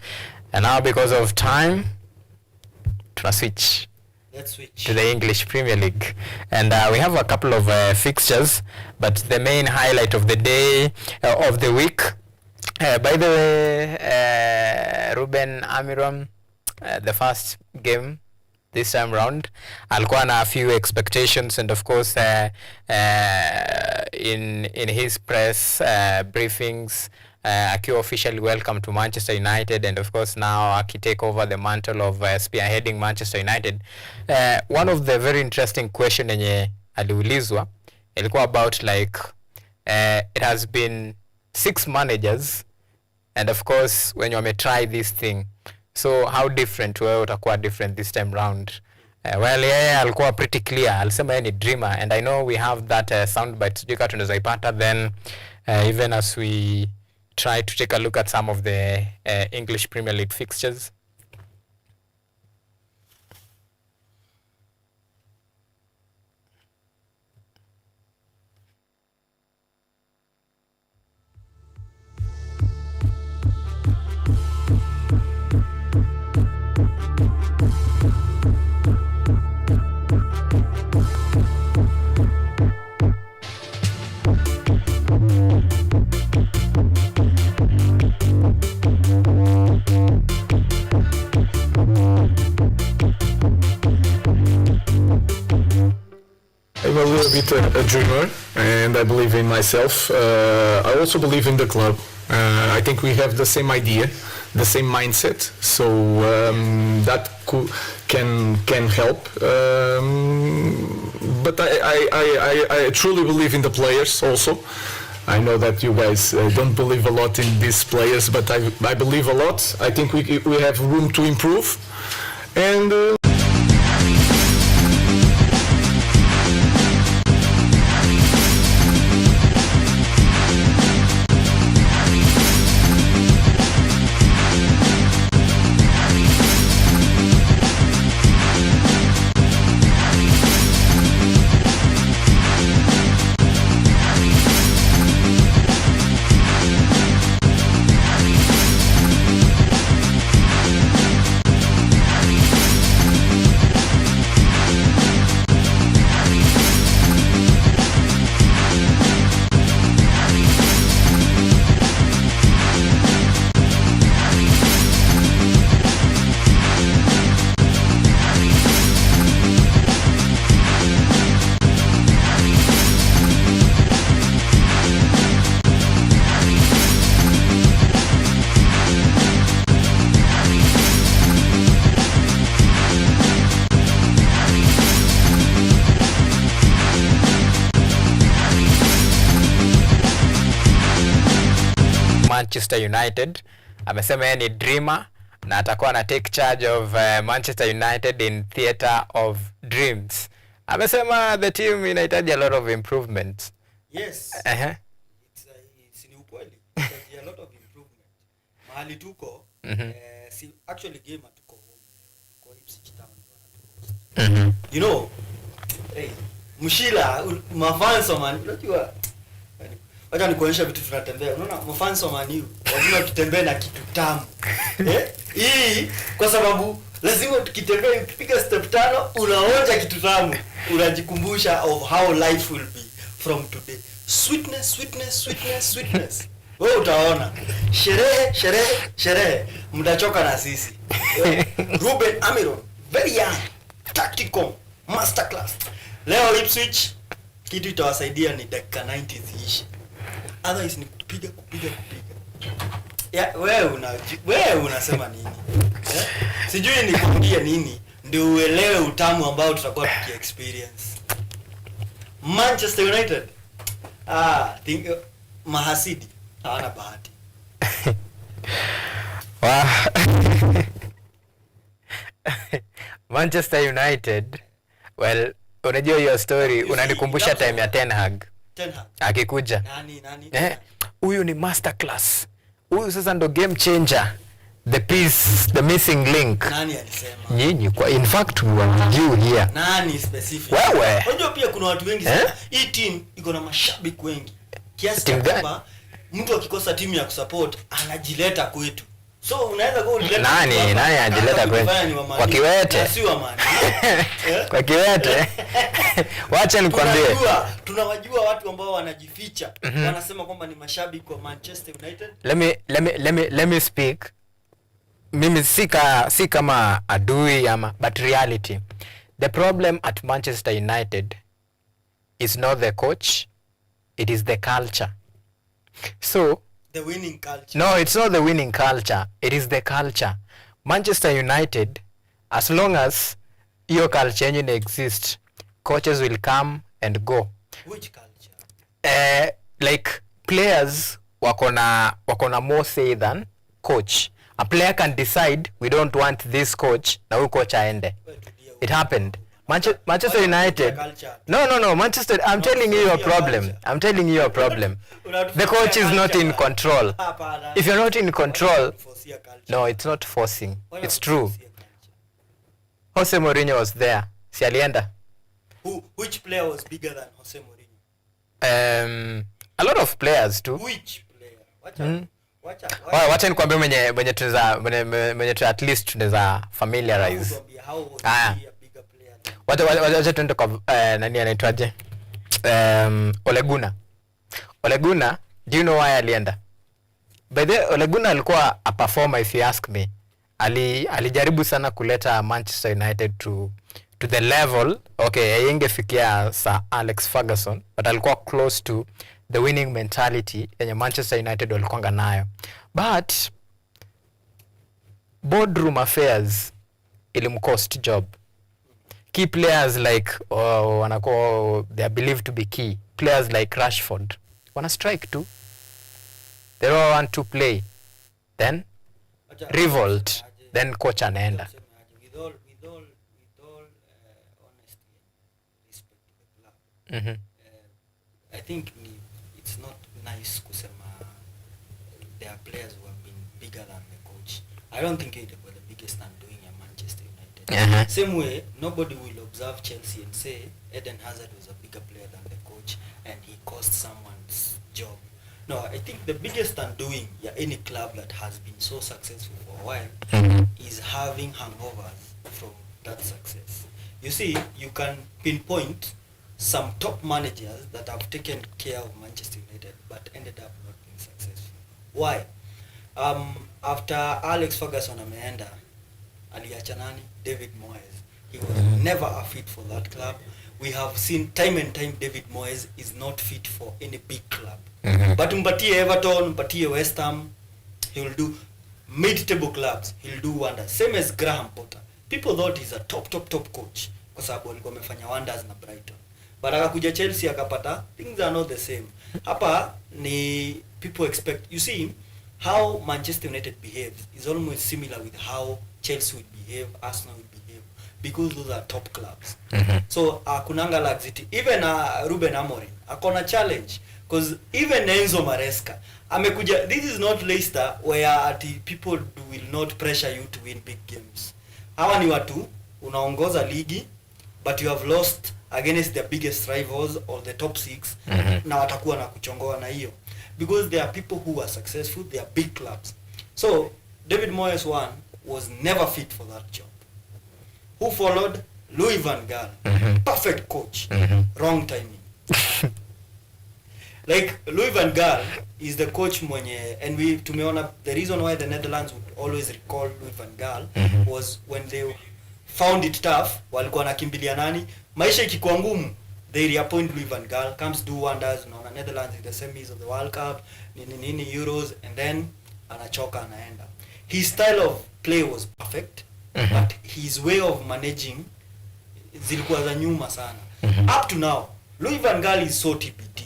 And now because of time, let's switch to the English Premier League. And we have a couple of fixtures, but the main highlight of the day, of the week, by the way, Ruben Amiram, the first game this time round, alikuwa na a few expectations, and of course in his press briefings, akiwa officially welcome to Manchester United, and of course now take over the mantle of spearheading Manchester United. One of the very interesting question yenye aliulizwa ilikuwa about like it has been 6 managers, and of course when you try this thing, so how different wewe utakuwa different this time round? Well, yeah, alikuwa pretty clear, alisema yeye ni dreamer, and I know we have that soundbite sijika tunaweza ipata, then even as we try to take a look at some of the English Premier League fixtures. I'm a little bit a dreamer, and I believe in myself. I also believe in the club. I think we have the same idea, the same mindset, so that can help. But I truly believe in the players also. I know that you guys don't believe a lot in these players, but I believe a lot. I think we have room to improve, and Manchester United. Amesema yeye ni dreamer na atakuwa na take charge of Manchester United in theater of dreams. Amesema the team inahitaji a lot of improvement. Yes. It's ni ukweli. Inahitaji a lot of improvement. Mahali tuko si actually game tuko kwa Ipswich Town. You know, hey, Mushila, mafanso man, unajua Acha nikuonyesha vitu tunatembea. Unaona mafans wa Man U lazima tutembee na kitu tamu. Hii kwa sababu lazima tukitembea ukipiga step 5 unaonja kitu tamu. Unajikumbusha of how life will be from today. Sweetness. Wewe utaona. Sherehe. Mtachoka na sisi. Ruben Amiron, very young, tactical, masterclass. Leo Ipswich kitu itawasaidia ni dakika 90 ziishi. Otherwise ni kupiga. Ya wewe unasema nini? Sijui nikwambie nini ndio uelewe utamu ambao tutakuwa tuki-experience. Manchester United. Mahasidi hawana bahati. Manchester United, well, unajua hiyo story unanikumbusha time ya Ten Hag. Akikuja. Nani? Huyu ni masterclass. Huyu sasa ndo game changer. The piece, the missing link. Nani alisema? Nyinyi kwa in fact we were you here. Nani specific? Wewe. Unajua pia kuna watu wengi sana. Hii team iko na mashabiki wengi. Kiasi cha kwamba mtu akikosa timu ya kusupport anajileta kwetu. So unaweza go ulileta nani anajileta kwetu? Kwa kiwete. Si wa Man. Kwa kiwete. Wacha nikwambie. Tunawajua watu ambao wanajificha. Wanasema kwamba ni mashabiki wa Manchester United. Let me speak. Mimi si kama adui ama, but reality. The problem at Manchester United is not the coach, it is the culture. So the winning culture. No, it's not the winning culture, it is the culture. Manchester United, as long as your culture engine exists, coaches will come and go. Which culture? Like players wakona more say than coach. A player can decide we don't want this coach na huyu coach aende. It happened. Manchester United. No. Manchester. I'm telling you your problem. The coach is not in control. If you're not in control, no, it's not forcing. It's true. Jose Mourinho was there. Si alienda. Which player was bigger than Jose Mourinho? A lot of players too. Which player? Wacha nikwambie mwenye tu at least tunaweza familiarize. Wacha tuende kwa nani anaitwaje? Ole Gunnar, do you know why alienda? By the Ole Gunnar alikuwa a performer if you ask me. Alijaribu sana kuleta Manchester United to the level, okay, ingefikia Sir Alex Ferguson, but alikuwa close to the winning mentality yenye Manchester United walikuwa nayo. But boardroom affairs ilimcost job. Key players like they are believed to be key. Players like Rashford wana strike too. They don't want to play. Then revolt. Then coach anaenda. With all honesty and respect to the club, I think it's not nice kusema there are players who have been bigger than the coach. I don't think they were the biggest undoing at Manchester United. Same way, nobody will observe Chelsea and say Eden Hazard was a bigger player than the coach and he cost someone's job. No, I think the biggest undoing any club that has been so successful for a while is having hangovers from that success. You see, you can pinpoint some top managers that have taken care of Manchester United but ended up not being successful. Why? After Alex Ferguson ameenda, aliacha nani? David Moyes. He was never a fit for that club. We have seen time and time David Moyes is not fit for any big club. But mpatie Everton, mpatie West Ham, he will do mid-table clubs. He'll do wonders. Same as Graham Potter. People thought he's a top coach kwa sababu alikuwa amefanya wonders na Brighton. But akakuja Chelsea akapata, things are not the same. Hapa ni people expect, you see how Manchester United behaves is almost similar with how Chelsea would behave, Arsenal would behave, because those are top clubs. So kunanga laxity. Even Ruben Amorim akona challenge because even Enzo Maresca amekuja. This is not Leicester where people will not pressure you to win big games. Hawa ni watu unaongoza ligi but you have lost against their biggest rivals or the top 6 na watakuwa na kuchongoa na hiyo, because there are people who are successful, they are big clubs. So David Moyes was never fit for that job. Who followed? Louis van Gaal. Perfect coach. Wrong timing. Like Louis van Gaal is the coach mwenye, and tumeona the reason why the Netherlands would always recall Louis van Gaal was when they found it tough, walikuwa nakimbilia nani, maisha ikikuwa ngumu, they reappoint Louis van Gaal, comes do wonders. Unaona Netherlands in the semis of the World Cup, nini Euros, and then anachoka anaenda. His style of play was perfect, but his way of managing zilikuwa za nyuma sana. Up to now, Louis van Gaal is so TBT.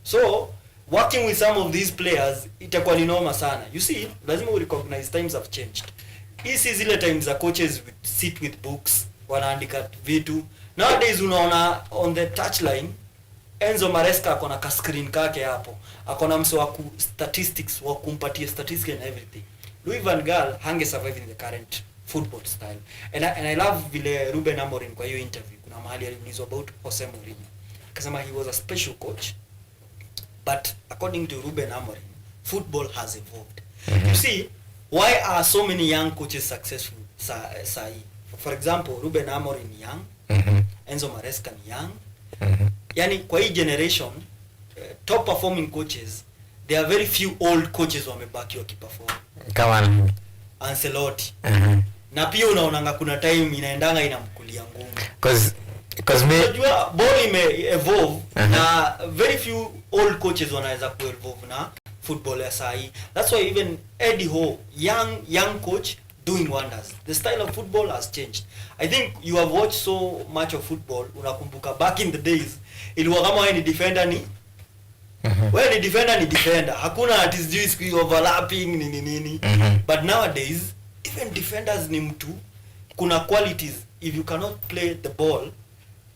So working with some of these players itakuwa ni noma sana. You see, lazima we recognize times have changed. Hizi zile times za coaches sit with books, wanaandika vitu. Nowadays unaona on the touchline Enzo Maresca akona ka screen kake hapo, akona mso wa statistics, wa kumpatia statistics and everything. Louis van Gaal hange survive in the current football style. And I love vile Ruben Amorim kwa hiyo interview, kuna mahali aliulizwa about Jose Mourinho, akasema he was a special coach, but according to Ruben Amorim, football has evolved. You see, why are so many young coaches successful sahi? For example, Ruben Amorim ni young, Enzo Maresca ni young. Yani kwa hii generation, top performing coaches, there are very few old coaches wamebaki wakiperform. Kama Ancelotti. Na pia unaonanga kuna time inaendanga inamkulia ngumu. Cause me unajua ball ime evolve na very few old coaches wanaweza ku evolve na football ya sahi. That's why even Eddie Howe, young coach doing wonders. The style of football has changed. I think you have watched so much of football, unakumbuka back in the days ilikuwa kama wewe ni defender ni wewe ni defender, hakuna ati sijui overlapping nini. But nowadays even defenders ni mtu, kuna qualities. If you cannot play the ball,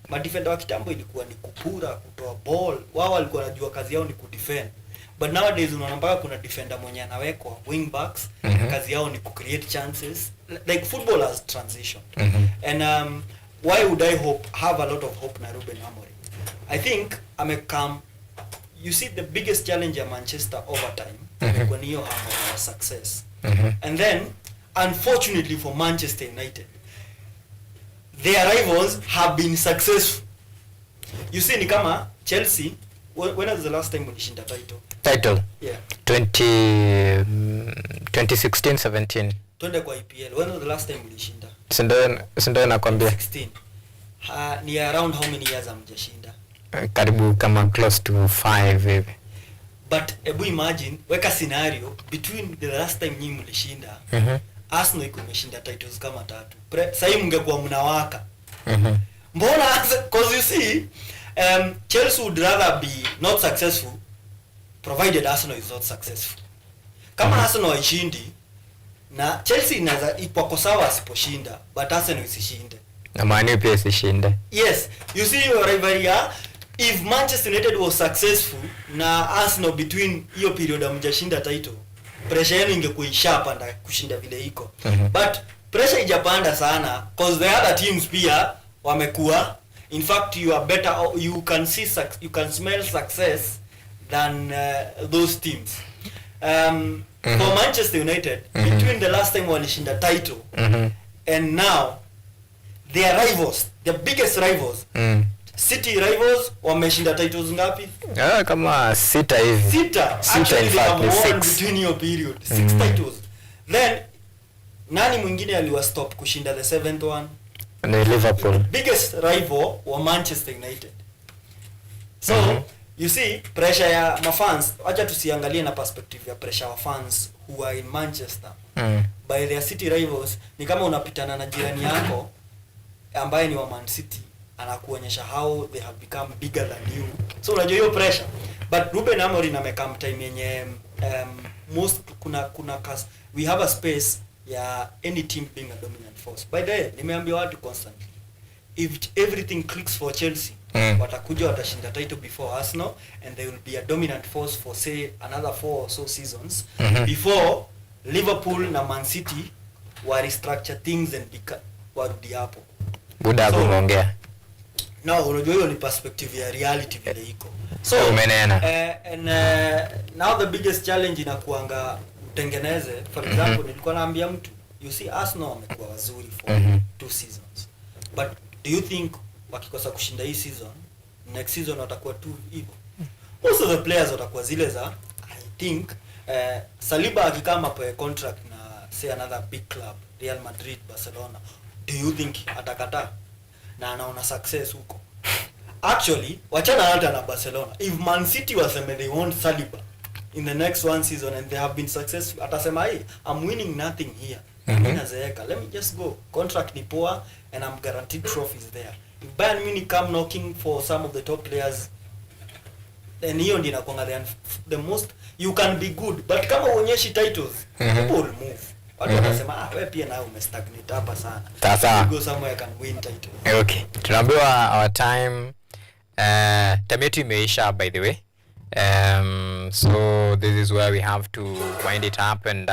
madefender wa kitambo ilikuwa ni kupura, kutoa ball, wao walikuwa wanajua kazi yao ni kudefend. But nowadays unaona mpaka kuna defender mwenye anawekwa wing backs, kazi yao ni create chances. Like football has transitioned. And why would I have a lot of hope na Ruben Amorim? I think you see the biggest challenge ya Manchester over time when hiyo hamna success. And then unfortunately for Manchester United, their rivals have been successful. You see ni kama Chelsea, when was the last time walishinda title? Yeah. 2016-17. Twende kwa EPL. When was the last time walishinda? Sindo nakwambia. 16. Ni around how many years hamjashinda? Karibu kama close to 5 hivi. But ebu imagine, weka scenario between the last time nyinyi mlishinda, Arsenal iko imeshinda titles kama 3. Sasa hivi mngekuwa mnawaka. Mbona? Because you see, Chelsea would rather be not successful provided Arsenal is not successful. Kama Arsenal haishindi na Chelsea inaweza ipo sawa asiposhinda, but Arsenal isishinde. Na Man U pia isishinde. Yes, you see your rivalry. If Manchester United was successful na Arsenal between hiyo period amjashinda title, pressure yenu ingekuwa ishapanda kushinda vile iko. But pressure ijapanda sana because the other teams pia wamekuwa, in fact you are better, you can smell success than those teams. For Manchester United, between the last time walishinda title and now, their rivals, their biggest rivals, City rivals wameshinda titles ngapi? Kama 6 hivi. 6. Actually they have won between your period 6 titles. Then nani mwingine aliwa stop kushinda the 7th one? The Liverpool. Biggest rival wa Manchester United. So you see pressure ya mafans, acha tusiangalie na perspective ya pressure wa fans who are in Manchester by their City rivals. Ni kama unapitana na jirani yako ambaye ni wa Man City, anakuonyesha how they have become bigger than you. So unajua hiyo pressure. But Ruben Amorim amekam time yenye most we have a space ya any team being a dominant force. By the way, nimeambia watu constantly, if everything clicks for Chelsea, watakuja watashinda title before Arsenal, and they will be a dominant force for say another 4 or so seasons before Liverpool na Man City wa restructure things and warudi hapo. Buda kuongea. No, unajua hiyo ni perspective ya reality vile iko. So and now the biggest challenge inakuanga utengeneze. For example, nilikuwa naambia mtu, you see Arsenal wamekuwa wazuri for 2 seasons. But do you think wakikosa kushinda hii season, next season watakuwa tu hivyo? Most of the players watakuwa zile za, I think Saliba akikama kwa contract na say another big club, Real Madrid, Barcelona, do you think atakataa? Na anaona success huko. Actually, wachana hata na Barcelona. If Man City waseme they want Saliba in the next 1 season and they have been successful, atasema hey, I'm winning nothing here. Inazeeka. Let me just go. Contract ni poa and I'm guaranteed trophies there. If Bayern Munich come knocking for some of the top players, then hiyo ndio inakuanga the most you can be good, but kama uonyeshi titles, people will move. Watu watasema wewe pia nawe umestagnate hapa sana. Sasa go somewhere can win title. Okay. Tunaambiwa our time time yetu imeisha by the way. So this is where we have to wind it up, and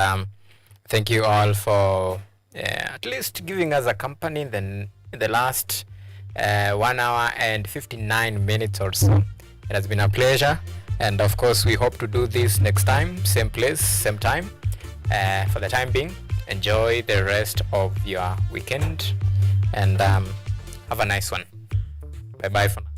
thank you all for at least giving us a company in the last 1 hour and 59 minutes or so. It has been a pleasure, and of course we hope to do this next time, same place, same time. For the time being, enjoy the rest of your weekend, and have a nice one. Bye bye for now.